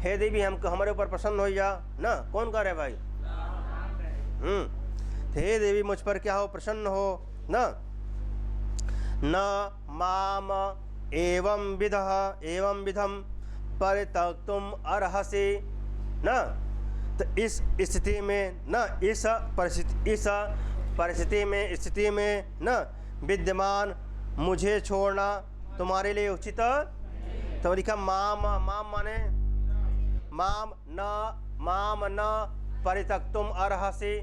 हे देवी हम हमारे ऊपर प्रसन्न हो जा ना। कौन कह रहे भाई? हे देवी मुझ पर क्या हो, प्रसन्न हो ना। न माम एवं विधम परित्यक्तुम अर्हसि ना। तो इस स्थिति में ना, इस परिस्थिति में ना विद्यमान मुझे छोड़ना तुम्हारे लिए उचित। तो लिखा माम माने माम न परित्यक्तुम अर्हसि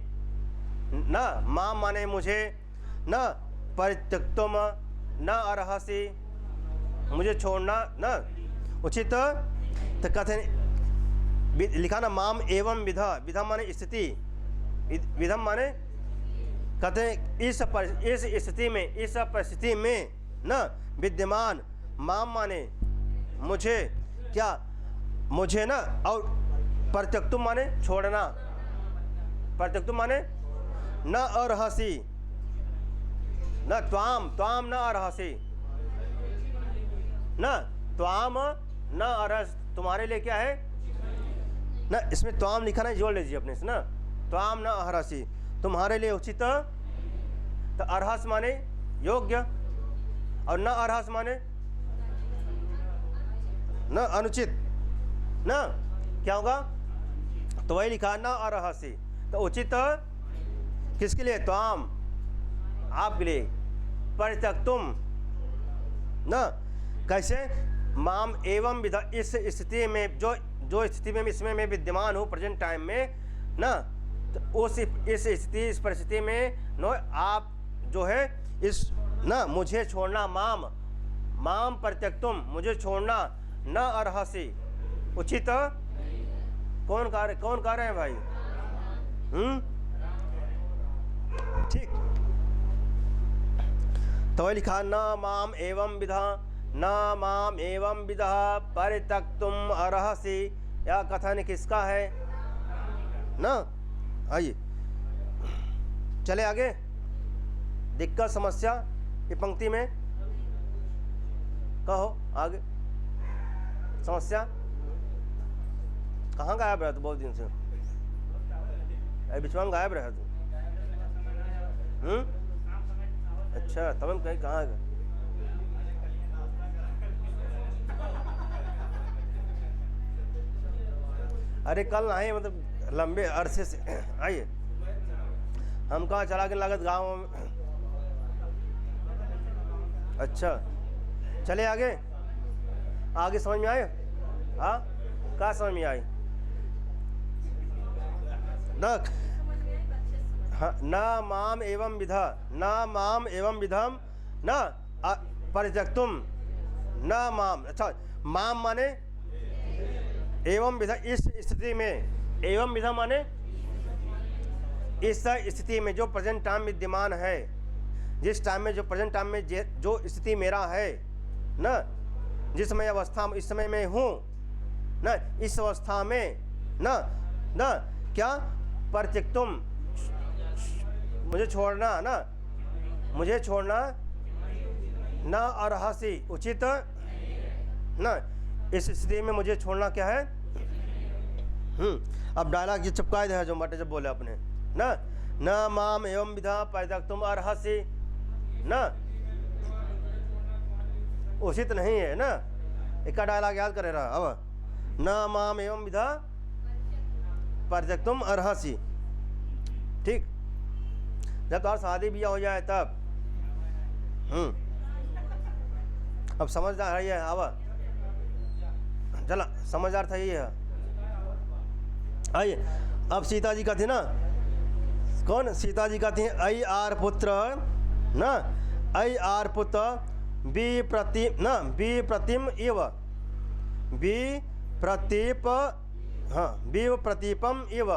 न। माम माने मुझे, न परित्यक्तुम न अर्हसि मुझे छोड़ना न उचित। तो कथन लिखा ना माम एवं विधा माने स्थिति, विधम माने कहते इस स्थिति में, इस परिस्थिति में न विद्यमान। माम माने मुझे, क्या मुझे ना, और परित्यक्तुम माने छोड़ना, परित्यक्तुम माने न अर्हसि न त्वाम न अर्हसि न त्वाम न अर्हस तुम्हारे लिए क्या है ना। इसमें त्वाम लिखा ना, जोड़ लीजिए अपने से ना। त्वाम न अर्हसि तुम्हारे लिए उचित। तो अर्हस माने योग्य और न अर्हस माने न अनुचित ना। क्या होगा? तो वही लिखा न अर्हसि। तो उचित किसके लिए? त्वाम आपके लिए। परित्यक्तुम ना, कैसे? माम एवं विधा इस स्थिति में, जो स्थिति में इसमें मैं विद्यमान हूँ प्रेजेंट टाइम में ना। तो उस इस परिस्थिति में नो आप जो है इस ना मुझे छोड़ना, माम परित्यक्तुम मुझे छोड़ना न अर्हसि उचित। कौन कह रहे हैं भाई? ठीक। तो लिखा न माम एवं विधा परित्यक्तुम अर्हसि। यह कथन किसका है ना? आइए चले आगे। दिक्कत समस्या ये पंक्ति में कहो आगे। समस्या कहाँ गायब रहा तू बहुत दिन से? बीच में गायब रहा तू? अच्छा, तब हम कहीं कहाँ गए? अरे कल आए, मतलब लंबे अरसे से आइए। हम कहाँ चला के लागत गाँव में। अच्छा चले आगे। आगे समझ में आए? हाँ, क्या समझ में आई ना? हाँ, न माम एवं विधम न परित्यक्तुम न माम। अच्छा, माम माने एवं विधा इस स्थिति में, एवं विधा माने इस स्थिति में जो प्रेजेंट टाइम विद्यमान है, जिस टाइम में, जो प्रेजेंट टाइम में जो स्थिति मेरा है ना, जिस समय अवस्था इस समय में हूँ ना, इस अवस्था में ना क्या परित्यक्तुम मुझे छोड़ना ना, मुझे छोड़ना न अर्हसि उचित ना। इस स्थिति में मुझे छोड़ना क्या है? अब डायलॉग ये चिपकाए है जो मटे जब बोले अपने ना, न माम एवं विधा परित्यक्तुम अर्हसि ना, उचित नहीं है ना। एक डायलॉग याद करे रहा। अब न माम एवं विधा परित्यक्तुम अर्हसि। ठीक, जब तुम्हारा शादी ब्याह हो जाए तब अब समझदार है ये। अब चला समझदार था ये। आइए, अब सीता जी का थी ना, कौन? सीता जी का थी ऐ आर पुत्र ना, ऐ आर पुत्र विप्रतिम इव विप्रतीप, हाँ विप्रतीपम इव।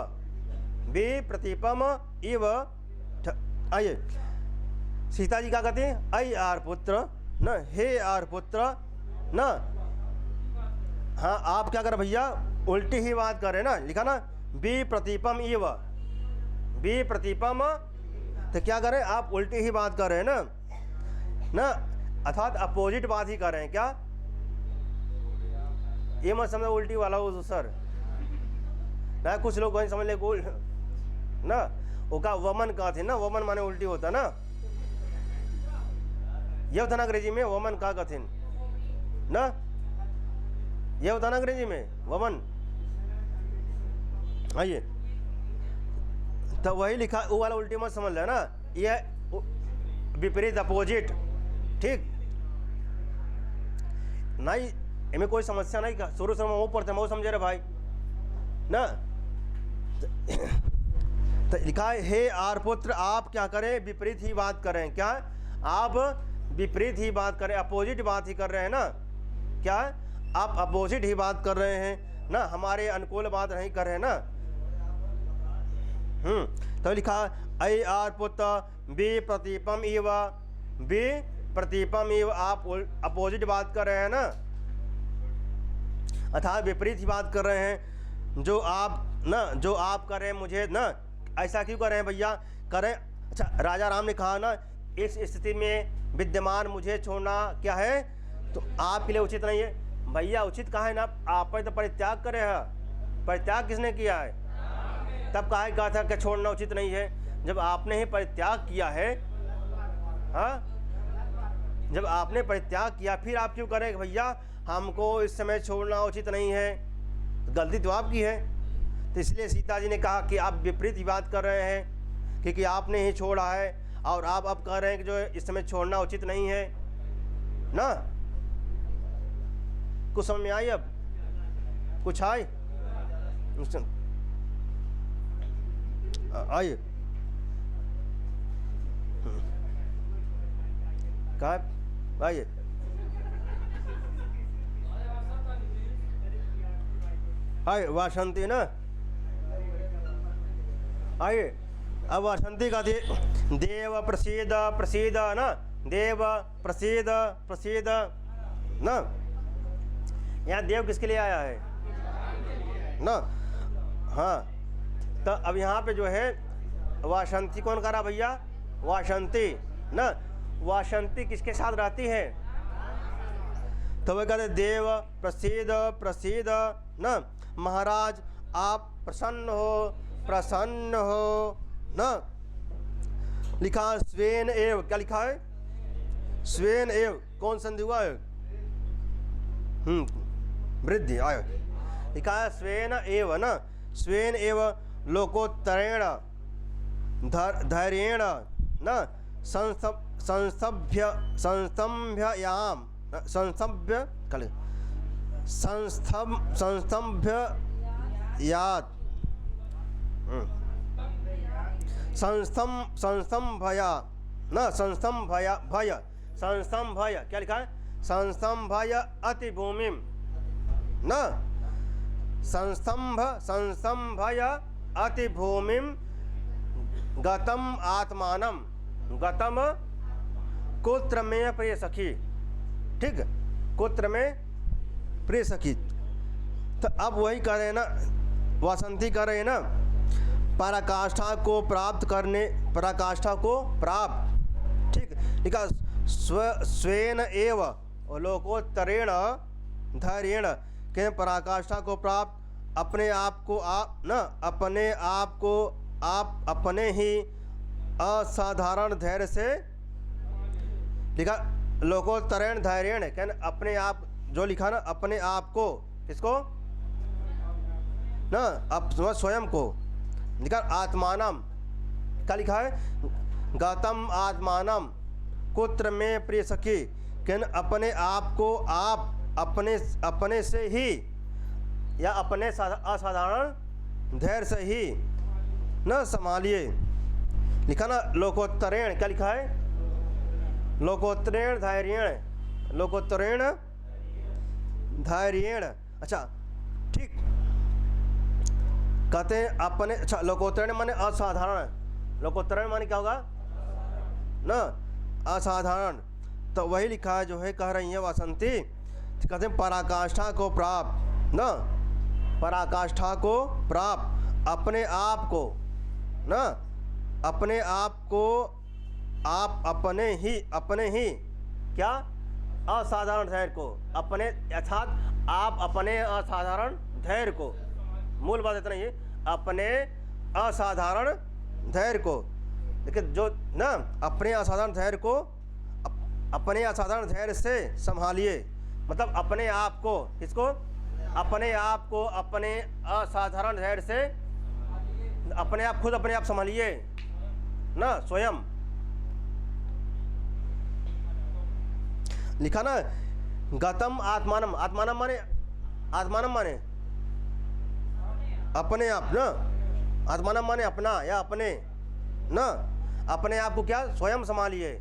आइए, सीता जी क्या कहते हैं? ऐ आर पुत्र न, हे आर पुत्र न। हाँ, आप क्या करें भैया? उल्टी ही बात करें ना। लिखा ना विप्रतीपम इव, विप्रतीपम। तो क्या करें? आप उल्टी ही बात कर रहे हैं ना, अर्थात अपोजिट बात ही कर रहे हैं। क्या ये मत समझो उल्टी वाला हो सर ना, कुछ लोग वही समझ ले गोल ना, वो का वमन का थे ना, वमन माने उल्टी होता ना, ये होता ना अंग्रेजी में वमन का कथिन ना, ये होता ना अंग्रेजी में वमन। आइए तो वही लिखा, वो वाला उल्टी मत समझ लेना, ये विपरीत अपोजिट, ठीक नहीं, इनमें कोई समस्या नहीं, शुरू से वो पढ़ते वो समझे रहे भाई ना। तो लिखा है हे आर्यपुत्र आप क्या करें, विपरीत ही बात करें, क्या आप विपरीत ही बात करें, अपोजिट बात ही कर रहे हैं ना, क्या आप अपोजिट ही बात कर रहे हैं ना, हमारे अनुकूल बात नहीं कर रहे हैं ना। तो लिखा अय आर्यपुत्र बी प्रतीपम इव, बी प्रतीपम इव, आप अपोजिट बात कर रहे हैं ना, अर्थात विपरीत ही बात कर रहे हैं, जो आप ना, जो आप कर रहे हैं मुझे ना, ऐसा क्यों कर रहे हैं भैया, करें। अच्छा राजा राम ने कहा ना, इस स्थिति में विद्यमान मुझे छोड़ना क्या है, तो आपके लिए उचित नहीं है। भैया उचित कहा है ना, आप तो परित्याग करे हैं, परित्याग किसने किया है, तब कहा था कि छोड़ना उचित नहीं है, जब आपने ही परित्याग किया है, हाँ जब आपने परित्याग किया फिर आप क्यों करें भैया हमको इस समय छोड़ना उचित नहीं है, तो गलती तो आपकी है। तो इसलिए सीता जी ने कहा कि आप विपरीत ही बात कर रहे हैं, क्योंकि आपने ही छोड़ा है और आप अब कह रहे हैं कि जो इस समय छोड़ना उचित नहीं है ना। कुछ समझ में आई, अब कुछ आई, आइए कहा आइए, आइए वासंती ना, आइए अब वासंती का देव प्रसीद प्रसीद ना, देव प्रसीद प्रसीद ना, यहाँ देव किसके लिए आया है ना, हाँ तो अब यहाँ पे जो है वासंती कौन करा भैया, वासंती ना, वासंती किसके साथ रहती है, तो वह कहते देव प्रसीद प्रसीद ना, महाराज आप प्रसन्न हो ना। लिखा स्वेन एव, क्या लिखा है, स्वेन एव, कौन संधि हुआ है, वृद्धि आयो, लिखा है स्वेन एव ना, स्वेन एव लोकोत्तरेण धैर्येण न संस्तभ्याम संस्तभ्य कल संस्तभ्यात संस्तंभया न संस्तंभय क्या लिखा है, संस्तंभय अतिभूमिम न, संस्तंभय अतिभूमिम गतम आत्मानम, गतम कुत्र में प्रिय सखी, ठीक कुत्र में प्रिय सखी। तो अब वही कर रहे हैं ना, वासंती कर रहे हैं ना, पराकाष्ठा को प्राप्त करने, पराकाष्ठा को प्राप्त, ठीक लिखा स्वेन एव लोकोत्तरेण धैर्येण, के पराकाष्ठा को प्राप्त, अपने आप को आप न, अपने आप को आप अपने ही असाधारण धैर्य से, लिखा लोकोत्तरेण धैर्येण, कहना अपने आप, जो लिखा ना अपने आप को, किसको ना, अब स्वयं को, लिखा आत्मानम, क्या लिखा है गौतम आत्मानम कुत्र में प्रिय सखी, कहना अपने आप को आप अपने से ही या अपने असाधारण धैर्य से ही न संभालिए। लिखा ना लोकोत्तरेण, क्या लिखा है लोकोत्तरेण धैर्येण, लोकोत्तरेण धैर्येण, अच्छा ठीक कहते हैं अपने, अच्छा लोकोत्तरेण माने असाधारण, लोकोत्तरेण माने क्या होगा ना, असाधारण। तो वही लिखा है जो है कह रही है वासंती, कहते हैं पराकाष्ठा को प्राप्त न, पराकाष्ठा को प्राप्त, अपने आप को न, अपने आप को आप अपने ही क्या असाधारण धैर्य को, अपने अर्थात आप अपने असाधारण धैर्य को, मूल बात इतना ही है, अपने असाधारण धैर्य को, लेकिन जो ना अपने असाधारण धैर्य को अपने असाधारण धैर्य से संभालिए, मतलब अपने आप को, किसको, अपने आप को अपने असाधारण धैर्य से, अपने आप, खुद अपने आप संभालिए ना, स्वयं। लिखा ना, गतम आत्मानम, आत्मानम माने, आत्मानम माने अपने आप ना, आत्मानम माने अपना या अपने ना, अपने आप को क्या, स्वयं संभालिए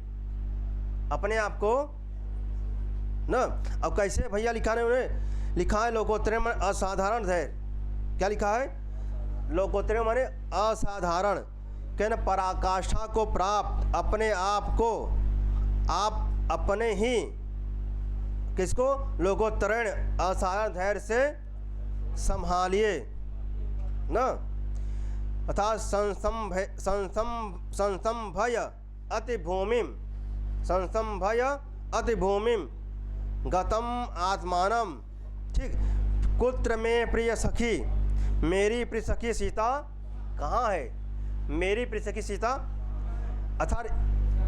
अपने आप को ना। अब कैसे भैया लिखा है उन्हें, लिखा है लोकोत्तरे माने असाधारण धैर्य। क्या लिखा है, लोकोत्तरे माने असाधारण, कहना पराकाष्ठा को प्राप्त, अपने आप को आप अपने ही, किसको, लोकोत्तरण असाधारण धैर्य से संभालिए ना, अर्थात संसंभय अति भूमिम, संसंभय अति भूमिम गतम आत्मानम। ठीक, कुत्र में प्रिय सखी, मेरी प्रिय सखी सीता कहाँ है, मेरी प्रिय सखी सीता, अर्थात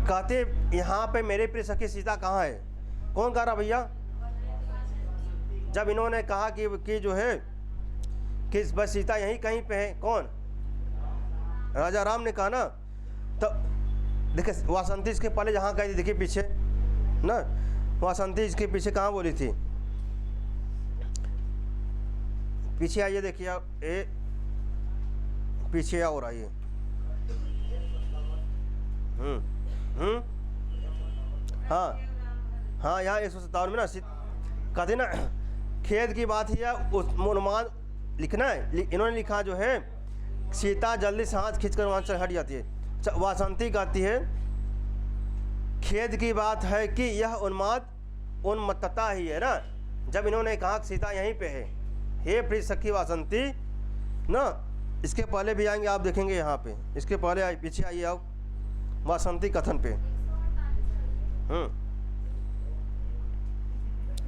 कहते यहाँ पे मेरी प्रिय सखी सीता कहाँ है, कौन कह रहा भैया, जब इन्होंने कहा कि जो है कि बस सीता यहीं कहीं पे है, कौन, राजा राम ने कहा ना, तो देखिए वासंती इसके पहले जहाँ कही थी, देखिए पीछे ना, वासंती इसके पीछे कहाँ बोली थी, पीछे आइए, देखिए आप, पीछे और आइए, हाँ हाँ, यहाँ 157 में ना कहते ना, खेद की बात है, उस अनुमान लिखना है, इन्होंने लिखा जो है, सीता जल्दी से हाथ खींचकर वहाँ से हट जाती है। वासंती कहती है, खेद की बात है कि यह उन्मत्तता ही है ना, जब इन्होंने कहा कि सीता यहीं पे है, हे प्रिय सखी वासंती ना, इसके पहले भी आएंगे आप देखेंगे यहाँ पे, इसके पहले पीछे आइए आप वासंती कथन पे,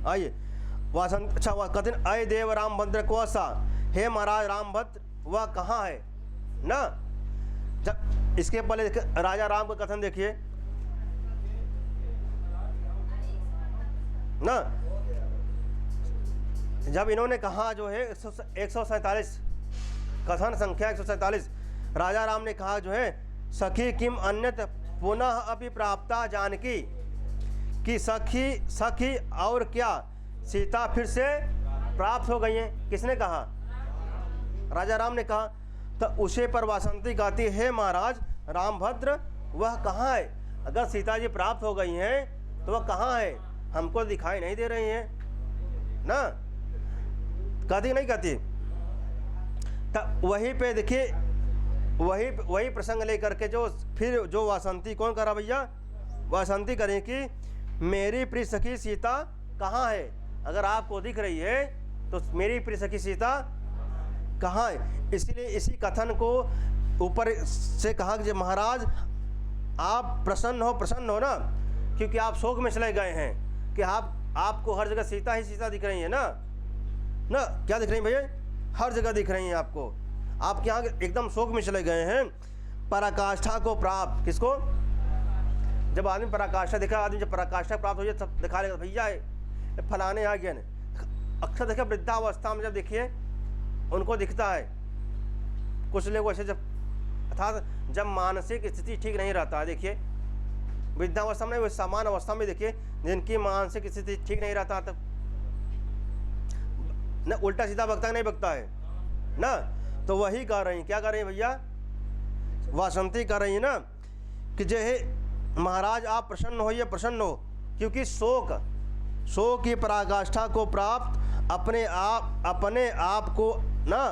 आइए वासंत, अच्छा वह कथन, अय देव रामभद्र को सा, हे महाराज रामभद्र वह कहाँ है ना, जब इसके पहले राजा राम का कथन देखिए ना, जब इन्होंने कहा जो है 147 कथन संख्या 147, राजा राम ने कहा जो है, सखी किम अन्यत पुनः अपि प्राप्ता जानकी, कि सखी और क्या सीता फिर से प्राप्त हो गई हैं, किसने कहा, राजा राम ने कहा। तो उसे पर वासंती गाती है, महाराज रामभद्र वह कहाँ है, अगर सीता जी प्राप्त हो गई हैं तो वह कहाँ है, हमको दिखाई नहीं दे रही हैं ना, कहती नहीं कहती। तो वहीं पे देखिए, वही प्रसंग लेकर के जो फिर जो वासंती कौन करा भैया, वासंती करें कि मेरी प्रिय सखी सीता कहाँ है, अगर आपको दिख रही है तो मेरी प्रिय सखी सीता कहाँ है। इसीलिए इसी कथन को ऊपर से कहा कि महाराज आप प्रसन्न हो ना, क्योंकि आप शोक में चले गए हैं कि आपको हर जगह सीता ही सीता दिख रही है ना, क्या दिख रही है भैया, हर जगह दिख रही हैं आपको, आप यहाँ एकदम शोक में चले गए हैं। पराकाष्ठा को प्राप्त, किसको, जब आदमी पराकाष्ठा देखा, आदमी जब पराकाष्ठा प्राप्त हो जाए तब दिखा लेगा भैया फलाने आ गए। अक्सर देखिए वृद्धावस्था में जब देखिए उनको दिखता है, कुछ लोग ऐसे जब अर्थात जब मानसिक स्थिति ठीक नहीं रहता है, देखिए वृद्धावस्था में, समान अवस्था में देखिए जिनकी मानसिक स्थिति ठीक नहीं रहता तब न उल्टा सीधा बकता नहीं बकता है ना, तो वही कह रही, क्या कर रही है भैया, वासंती कर रही है ना, कि जो है महाराज आप प्रसन्न हो, क्योंकि शोक की पराकाष्ठा को प्राप्त अपने आप को ना,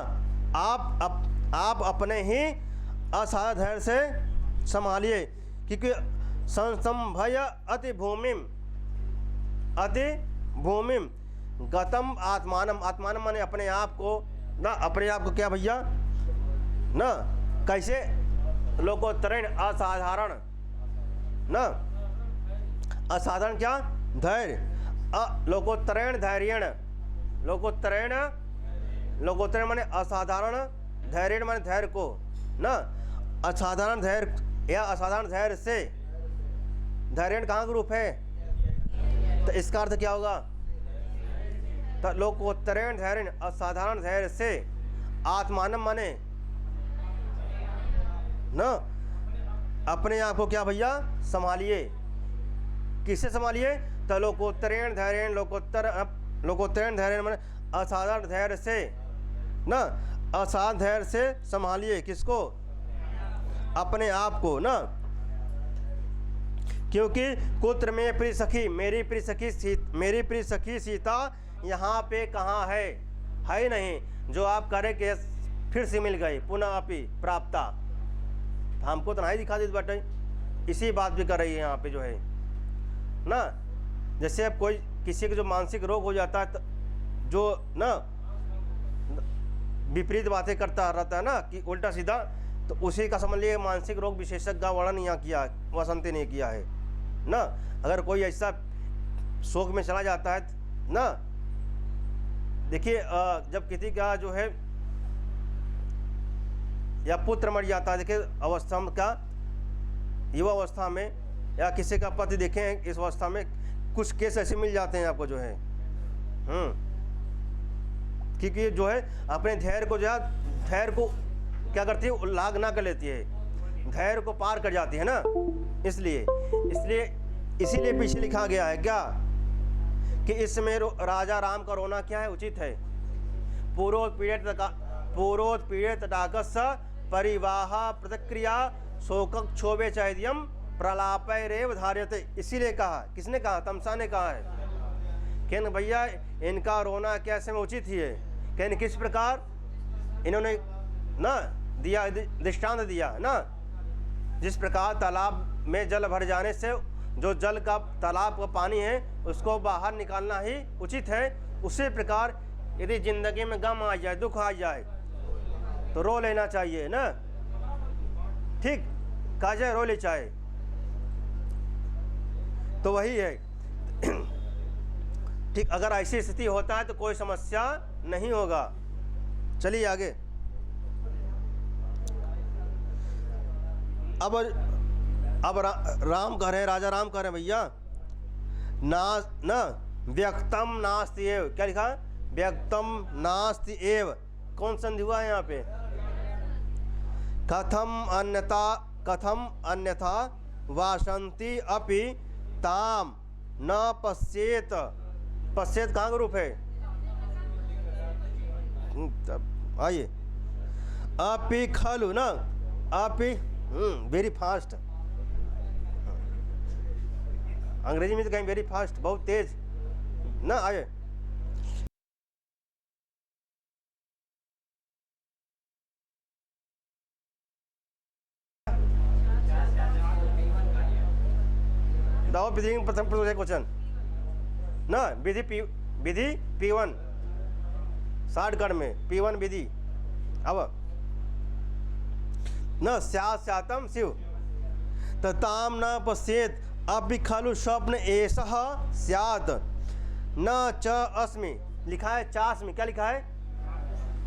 आप अपने ही असाधारण धैर्य से संभालिए, क्योंकि संसंभय अति भूमिम गतम आत्मानम माने अपने आप को ना, अपने आप को क्या भैया ना, कैसे, लोकोत्तरण असाधारण ना, असाधारण क्या, धैर्य, लोकोत्तरण धैर्यण लोकोत्तरेण, लोकोत्तरेण माने असाधारण, धैर्य माने धैर्य को ना, असाधारण धैर्य या असाधारण धैर्य से, धैर्य कहाँ का रूप है, तो इसका अर्थ क्या होगा, तो लोकोत्तरेण धैर्य, असाधारण धैर्य से, आत्मानम माने ना अपने आप को क्या भैया संभालिए, किससे संभालिए, तो लोकोत्तरेण धैर्य, लोकोत्तरेण धैर्य माने असाधारण धैर्य से ना, असाधारण धैर्य से संभालिए किसको, अपने आप को ना, क्योंकि कुत्र में प्रिय सखी, मेरी प्रिय सखी सीता यहाँ पे कहाँ है ही नहीं, जो आप करे कि फिर से मिल गई, पुनः अपि प्राप्ता, हमको तो नहीं दिखा दी बेटे, इसी बात भी कर रही है यहाँ पे जो है ना। जैसे अब कोई किसी का जो मानसिक रोग हो जाता है, जो ना विपरीत बातें करता रहता है ना कि उल्टा सीधा, तो उसी का समझ लिए मानसिक रोग विशेषज्ञ का वर्णन यहाँ किया, वसंती ने किया है ना। अगर कोई ऐसा शोक में चला जाता है ना, देखिए जब किसी का जो है या पुत्र मर जाता है, देखिए अवस्था का, युवा अवस्था में, या किसी का पति देखें इस अवस्था में, कुछ केस ऐसे मिल जाते हैं आपको जो है, क्योंकि जो है अपने धैर्य को जो है, धैर्य को क्या करती है, उल्लाघ ना कर लेती है, धैर्य को पार कर जाती है ना, इसीलिए पीछे लिखा गया है क्या कि इसमें राजा राम का रोना क्या है, उचित है, पूर्वोत्पीड़ित डाकस्य परिवाह प्रतिक्रिया शोक क्षोभे चैद्यम प्रलापय रेव धार्यते, इसीलिए कहा, किसने कहा, तमसा ने कहा है कि भैया इनका रोना कैसे में उचित ही है, कि किस प्रकार इन्होंने ना दिया, दृष्टांत दिया ना, जिस प्रकार तालाब में जल भर जाने से जो जल का, तालाब का पानी है उसको बाहर निकालना ही उचित है, उसी प्रकार यदि जिंदगी में गम आ जाए, दुख आ जाए, तो रो लेना चाहिए ना, ठीक, कहा जाए रो ले चाहे, तो वही है ठीक। अगर ऐसी स्थिति होता है तो कोई समस्या नहीं होगा। चलिए आगे, अब राम कह रहे हैं, राजा राम कह रहे हैं भैया, न व्यक्तम नास्ति एव, क्या लिखा, व्यक्तम नास्ति एव, कौन संधि हुआ है यहाँ पे, कथम अन्यथा वासंती अपि ताम न पश्येत, पश्येत कहाँ का रूप है, आइए, अपि खलु ना, अपि वेरी फास्ट, अंग्रेजी में तो कहीं वेरी फास्ट, बहुत तेज ना, आइए, दाओ विधि प्रथम क्वेश्चन ना, विधि P1 60 गण में P1 विधि, अब न स्यातम शिव तताम न पश्येत अपि खलु स्वप्न एषः स्यात् न च अस्मि, लिखा है चास्मि, क्या लिखा है,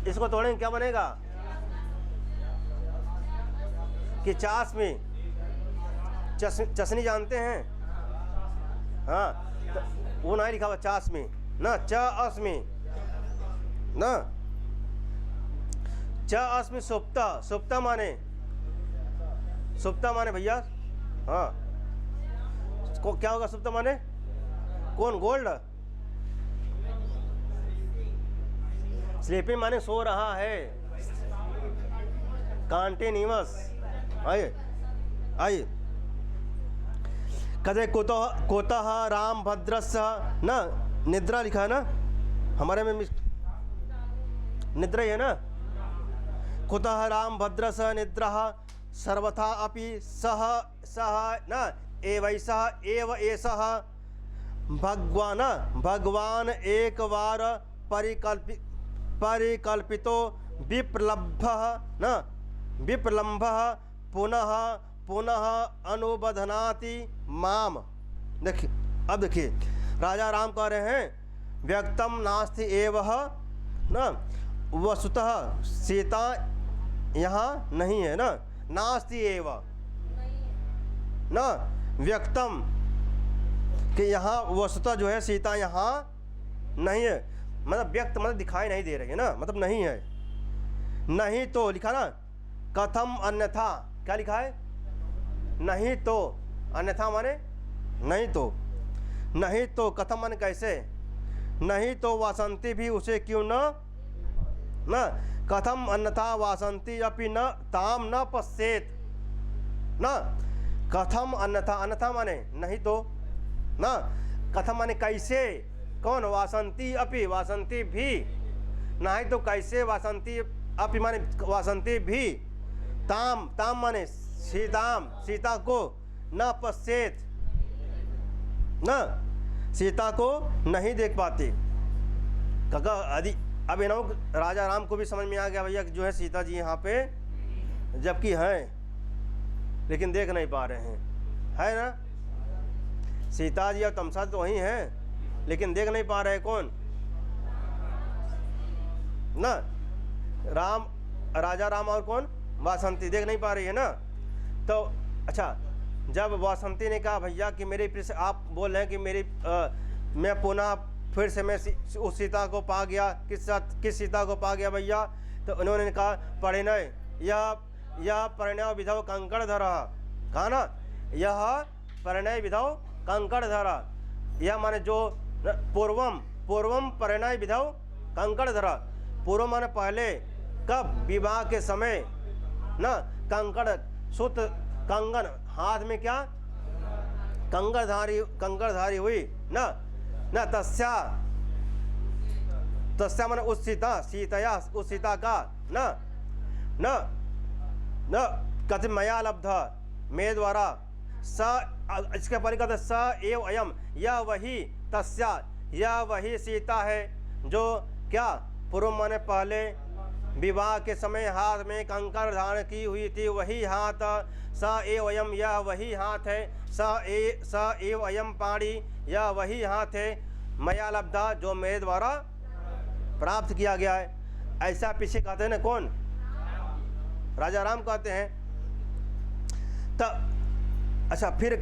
इसको तोड़ेंगे क्या बनेगा कि चास्मि, चसनी जानते हैं, हाँ, तो वो नहीं लिखा हुआ चास्मि न, च अस्मि न, च अस्मि सुप्ता, सुप्ता माने, सुप्ता माने भैया, हाँ, को क्या होगा सुप्ता माने, कौन, गोल्ड, स्लीपिंग माने सो रहा है, कॉन्टिन्यूअस, आइए आइए, कदे कोतः राम भद्रस्य ना, निद्रा लिखा है ना, हमारे में निद्रा ही है ना, कुतः राम भद्रस्य निद्रा सर्वथा अपि सह न एवैसः एव एषः भगवान एक बार परिकल्पितो विप्रलम्भः न, विप्रलम्भः पुनः पुनः अनुबधनाति माम। देखिए, अब देखिए राजा राम कह रहे हैं व्यक्तम नास्ति एव न वस्तुतः सीता यहाँ नहीं है ना, नास्ति एव न व्यक्तम कि यहाँ वस्तुतः जो है सीता यहाँ नहीं है, मतलब व्यक्त मतलब दिखाई नहीं दे रही है ना, मतलब नहीं है। नहीं तो लिखा ना, कथम अन्यथा, क्या लिखा है? नहीं तो, अन्यथा माने नहीं तो, नहीं तो कथम माने कैसे, नहीं तो वासंती भी उसे क्यों न कथम अन्यथा वासंती अपि न ताम न पश्येत न, कथम अन्यथा, अन्यथा माने नहीं तो न, कथम माने कैसे, कौन? वासंती अपि, वासंती भी, नहीं तो कैसे वासंती अपि माने वासंती भी, ताम, ताम माने सीताम, सीता को, न पश्येत न, सीता को नहीं देख पाती। काका आदि अब इन्हों राजा राम को भी समझ में आ गया भैया कि जो है सीता जी यहाँ पे जबकि हैं लेकिन देख नहीं पा रहे हैं, है ना? सीता जी और तमसा तो वही हैं लेकिन देख नहीं पा रहे, कौन? ना राम, राजा राम और कौन? वासंती देख नहीं पा रही है ना। तो अच्छा, जब वासंती ने कहा भैया कि मेरी फिर से आप बोल रहे हैं कि मेरी मैं पुनः फिर से मैं उस सीता को पा गया, किस सीता को पा गया भैया? तो उन्होंने कहा परिणय, यह परिणय विधौ कंकड़ धरा, कहा ना, यह परिणय विधौ कंकड़ धरा, यह माने जो पूर्वम, पूर्वम परिणय विधौ कंकड़ धरा, पूर्व माने पहले, कब? विवाह के समय ना, कंकड़ सुत कंगन, हाथ में क्या? कंकड़धारी हुई ना, न तस्या, तस्या माने उस सीता, सीतया उस सीता का, न कथि मया लब्ध, मैं द्वारा, स इसके पहले कहते स एव अयम, यह वही, तस्या यह वही सीता है जो क्या? पूर्व माने पहले विवाह के समय हाथ में कंकड़ धारण की हुई थी, वही हाथ, स एव अयम यह वही हाथ है, स एव अयम पाणी यह वही हाथ है, मया लब्धा जो मेरे द्वारा प्राप्त किया गया है। ऐसा पीछे कहते हैं ना, कौन? राजा राम कहते हैं। तब अच्छा फिर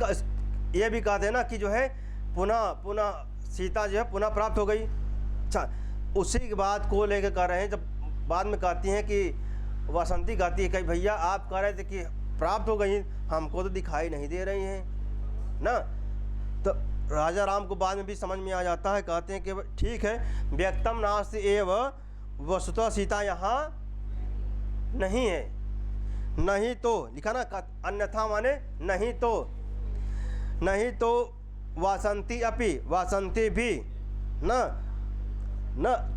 ये भी कहते हैं ना कि जो है पुनः सीता जो है पुनः प्राप्त हो गई। अच्छा उसी की बात को लेकर कह रहे हैं, जब बाद में कहती हैं कि वासंती कहती है कि भैया आप कह रहे थे कि प्राप्त हो गई, हमको तो दिखाई नहीं दे रही हैं ना। तो राजा राम को बाद में भी समझ में आ जाता है, कहते हैं कि ठीक है, व्यक्तम नास्ति एव वस्तुतः सीता यहाँ नहीं है, नहीं तो लिखा ना, अन्यथा माने नहीं तो वासंती अपि, वासंती भी न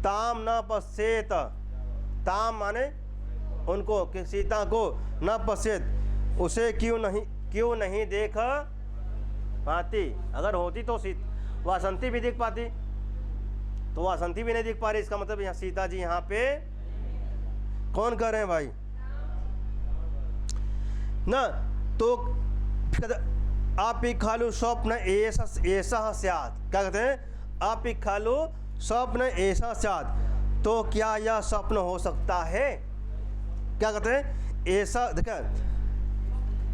ताम न पश्येत, ताम माने उनको कि सीता को, न पश्येत उसे क्यों नहीं देख पाती। अगर होती तो वासंती भी देख पाती, तो वासंती भी नहीं देख पा रही, इसका मतलब यहाँ सीता जी यहाँ पे कौन कर रहे हैं भाई? ना तो आप ही खालू स्वप्न ऐसा स्यात्, क्या कहते हैं? आप ही खालू स्वप्न ऐसा स्यात्, तो क्या यह स्वप्न हो सकता है? क्या कहते हैं? ऐसा देखा,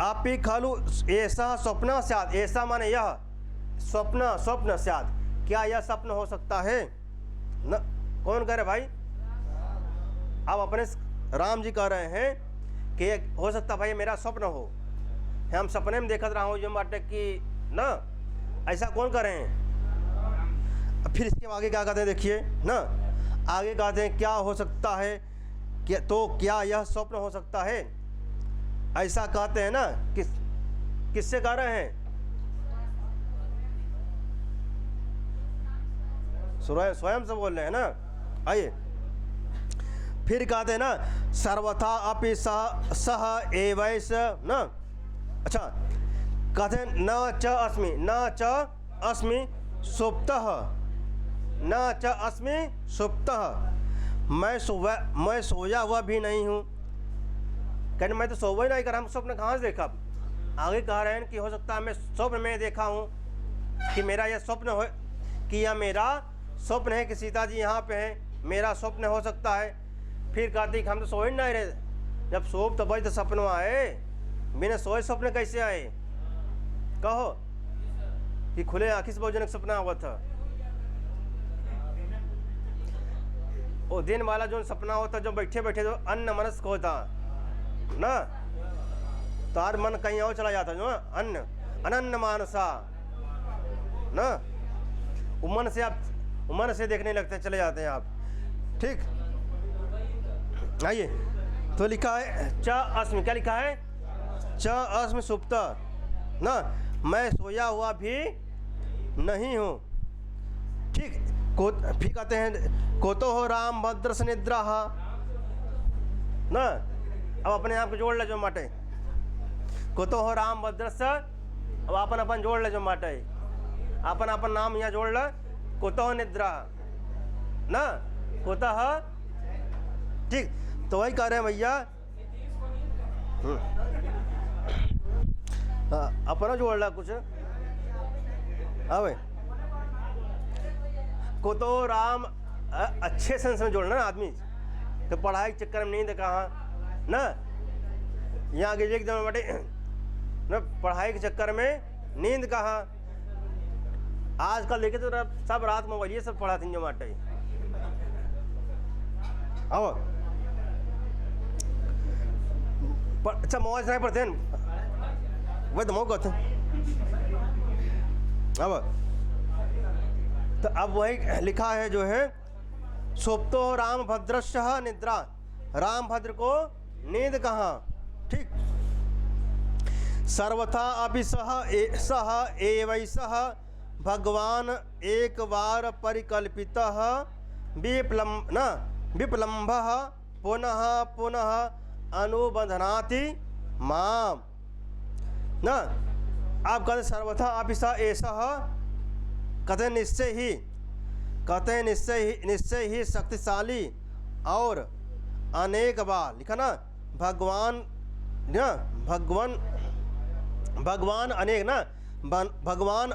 आप ही खालू ऐसा स्वप्न स्यात्, ऐसा माने यह स्वप्न स्यात्, क्या यह स्वप्न हो सकता है? न कौन कह रहे भाई? आप अपने राम जी कह रहे हैं कि हो सकता भाई मेरा स्वप्न हो, हम सपने में देखत रहा हूँ जो बाटे कि ना, ऐसा कौन कर रहे हैं? फिर इसके आगे क्या कहते हैं देखिए ना, आगे कहते हैं क्या हो सकता है कि तो क्या यह स्वप्न हो सकता है, ऐसा कहते हैं ना। किससे कह रहे हैं? स्वयं से बोल रहे हैं ना। आइए फिर कहते हैं ना, सर्वथा अपि सह एवैस न। अच्छा कहते हैं न च अस्मि सुप्तः, न च अस्मि सुप्तः, मैं सोया हुआ भी नहीं हूँ। कहने मैं तो सोवा ही नहीं कर, हम स्वप्न कहाँ से देखा? आगे कह रहे हैं कि हो सकता है मैं स्वप्न में देखा हूँ कि मेरा यह स्वप्न हो, कि यह मेरा स्वप्न है कि सीता जी यहाँ पे हैं, मेरा स्वप्न हो सकता है। फिर कार्तिक हम तो सोए नहीं रहे, जब सोप तो भाई तो सपनों आए, बिना सोए स्वप्न कैसे आए? कहो कि खुले आँखी से बहुजनक सपना हुआ था। वो दिन वाला जो सपना होता, जो बैठे बैठे जो अन्न मनस्क होता ना, तार मन कहीं और चला जाता, जो अन्न अनन्न मानसा ना, मन से देखने लगते हैं, चले जाते हैं आप। ठीक, आइए तो लिखा है च अस्मि, क्या लिखा है? च अस्मि सुप्त ना, मैं सोया हुआ भी नहीं हूँ। ठीक, को फिर कहते हैं कोतो हो राम भद्र से निद्रा ना, अब अपने आप को जोड़ ले जो माटे, कोतो हो राम भद्र से, अब अपन अपन जोड़ ले जो माटे, अपन अपन नाम यहाँ जोड़ ले, कोतो हो निद्रा ना, कोता है। ठीक, तो वही कह रहे हैं भैया, अपना जोड़ ला कुछ अबे को तो राम अच्छे सेंस में जोड़ना ना आदमी, तो पढ़ाई के चक्कर में नींद कहाँ ना, यहाँ आगे एकदम बटे ना, पढ़ाई के चक्कर में नींद कहाँ। आजकल देखे तो सब रात मोबाइल ये सब पढ़ा थी जो माटे। आओ अच्छा मोबाइल से पढ़ते हैं वही तो मौका था। अब वही लिखा है जो है सोप्तो राम भद्रश्य निद्रा, राम भद्र को नींद कहाँ। ठीक, सर्वथा अभी सह एवैसः भगवान एक बार परिकल्पित विप्लम्भ पुनः पुनः अनुबंधनाति माम ना। आप कहते सर्वथा अभी स ऐसा कहते निश्चय ही शक्तिशाली और अनेक बार लिखा ना, भगवान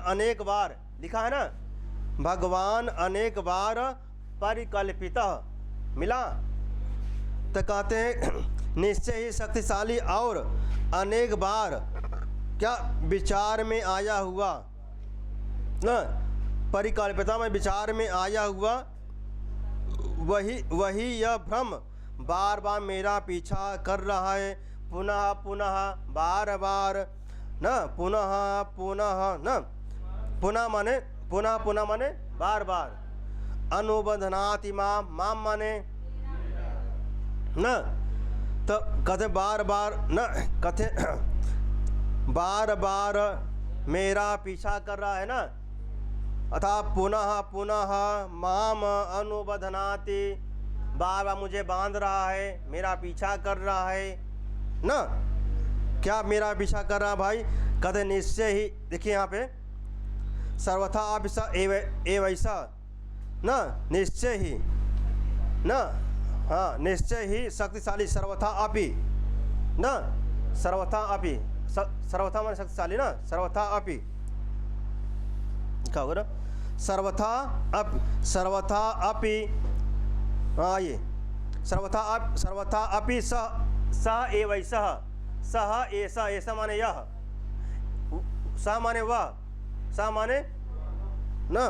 अनेक बार लिखा है ना, भगवान अनेक बार परिकल्पित मिला, तो कहते हैं निश्चय ही शक्तिशाली और अनेक बार क्या विचार में आया हुआ ना, परिकल्पिता में विचार में आया हुआ वही यह भ्रम बार बार मेरा पीछा कर रहा है, पुनः पुनः बार बार न, पुनः पुनः न, पुनः माने बार बार, अनुबंधनाति माम माने न, तो कथे बार बार न, कथे बार बार मेरा पीछा कर रहा है ना, अतः पुनः पुनः माम अनुबंधनाति, बार बार मुझे बांध रहा है, मेरा पीछा कर रहा है ना। क्या मेरा पीछा कर रहा भाई? कहते निश्चय ही, देखिए यहाँ पे सर्वथा आप एवैसा ना, निश्चय ही ना, हाँ निश्चय ही शक्तिशाली, सर्वथा अपि ना, सर्वथा अपि, सर्वथा माने शक्तिशाली ना, सर्वथा अपि क्या होगा ना, सर्वथा अपि, हाँ ये सर्वथा अपि सह एवैसः, सह ऐसा माने यह, स माने वह, स माने न,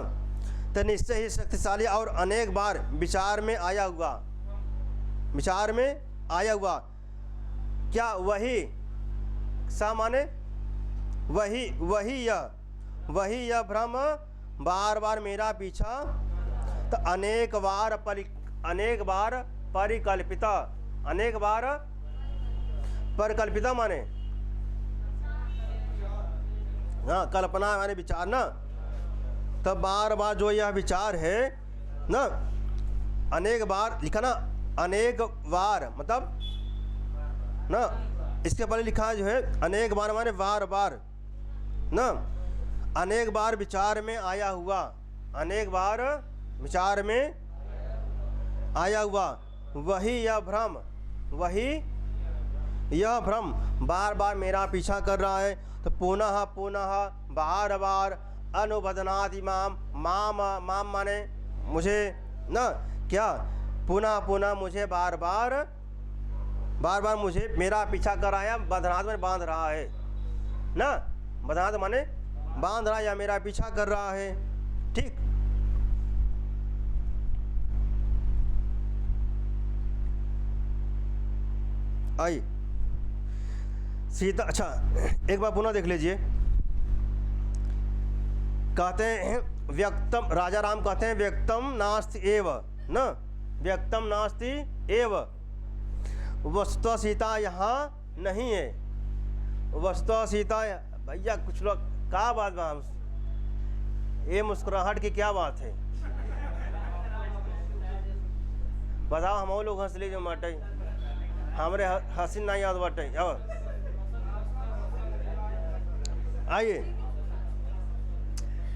तो निश्चय ही शक्तिशाली और अनेक बार विचार में आया हुआ, विचार में आया हुआ क्या, वही स माने वही यह भ्रम बार बार मेरा पीछा, तो अनेक बार परिकल्पिता, अनेक बार परिकल्पिता माने हाँ कल्पना माने विचार ना, तो बार बार जो यह विचार है ना, अनेक बार लिखा ना, अनेक बार मतलब ना, इसके पहले लिखा जो है अनेक बार माने बार बार ना, अनेक बार विचार में आया हुआ, अनेक बार विचार में आया हुआ वही यह भ्रम बार बार मेरा पीछा कर रहा है, तो पुनः पुनः बार बार अनुबंधनाति माम माने मुझे ना क्या पुनः पुनः मुझे बार बार मुझे मेरा पीछा कराया, बंधनाद में बांध रहा है ना, बंधनाद माने बांध रहा या मेरा पीछा कर रहा है। ठीक, आइए सीता, अच्छा एक बार पुनः देख लीजिए। कहते हैं व्यक्तम, राजा राम कहते हैं व्यक्तम नास्ति एव न, व्यक्तम नास्ति एव, वस्तुतः सीता यहाँ नहीं है, वस्तुतः सीता। भैया कुछ लोग क्या बात बा, ये मुस्कुराहट की क्या बात है? बताओ, हम लोग हंस लीजिए माटे, हमारे हंसी ना याद बाटे। आइए,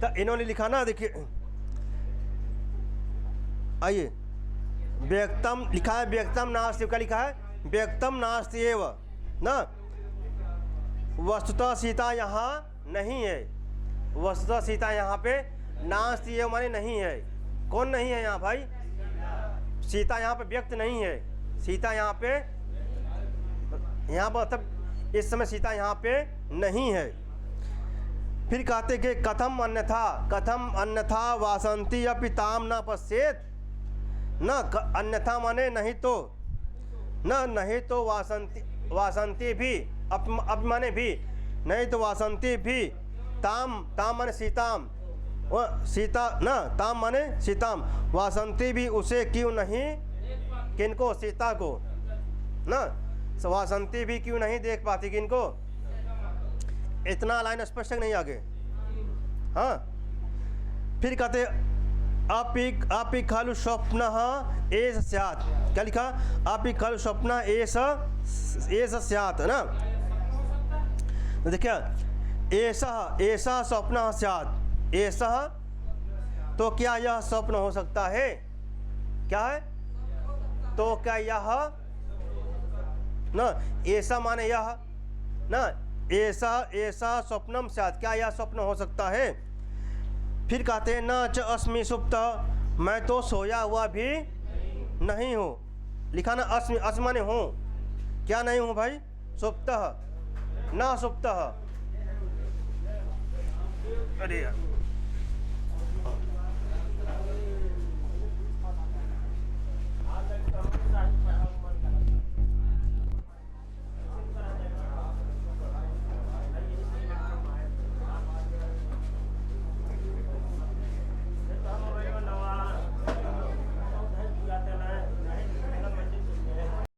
तो इन्होंने लिखा ना, देखिए आइए, व्यक्तम लिखा है, व्यक्तम नास्ति, क्या लिखा है? व्यक्तम नास्ति एव ना, वस्तुतः सीता यहाँ नहीं है, वस्तुतः सीता यहाँ पे नास्ति एव माने नहीं है। कौन नहीं है यहाँ भाई? सीता यहाँ पे व्यक्त नहीं है, सीता यहाँ पे, यहाँ पर मतलब इस समय सीता यहाँ पे नहीं है। फिर कहते कि कथम अन्यथा वासंती अपि ताम न पश्येत न, अन्यथा माने नहीं तो न, नहीं तो वासंती भी, अब माने भी, नहीं तो वासंती भी, ताम माने सीताम, सीता न, ताम माने सीताम, वासंती भी उसे क्यों नहीं, किनको? सीता को न, वासंती भी क्यों नहीं देख पाती, किनको? इतना लाइन स्पष्ट नहीं आगे। हाँ, फिर कहते अपि खलु स्वप्न एष स्यात्, क्या लिखा? अपि खलु स्वप्न एष स्यात् ना, तो देखिए ऐसा स्वप्न स्यात्, ऐसा, तो क्या यह स्वप्न हो सकता है? क्या है? तो क्या यह ना, ऐसा माने यह ना, ऐसा स्वप्नम स्यात्, क्या यह स्वप्न हो सकता है? फिर कहते हैं न च अस्मि सुप्त, मैं तो सोया हुआ भी नहीं हूँ। लिखा ना अस्मि, अस्मि माने हूँ, क्या नहीं हूँ भाई? सुप्तः न सुप्तः। अरे यार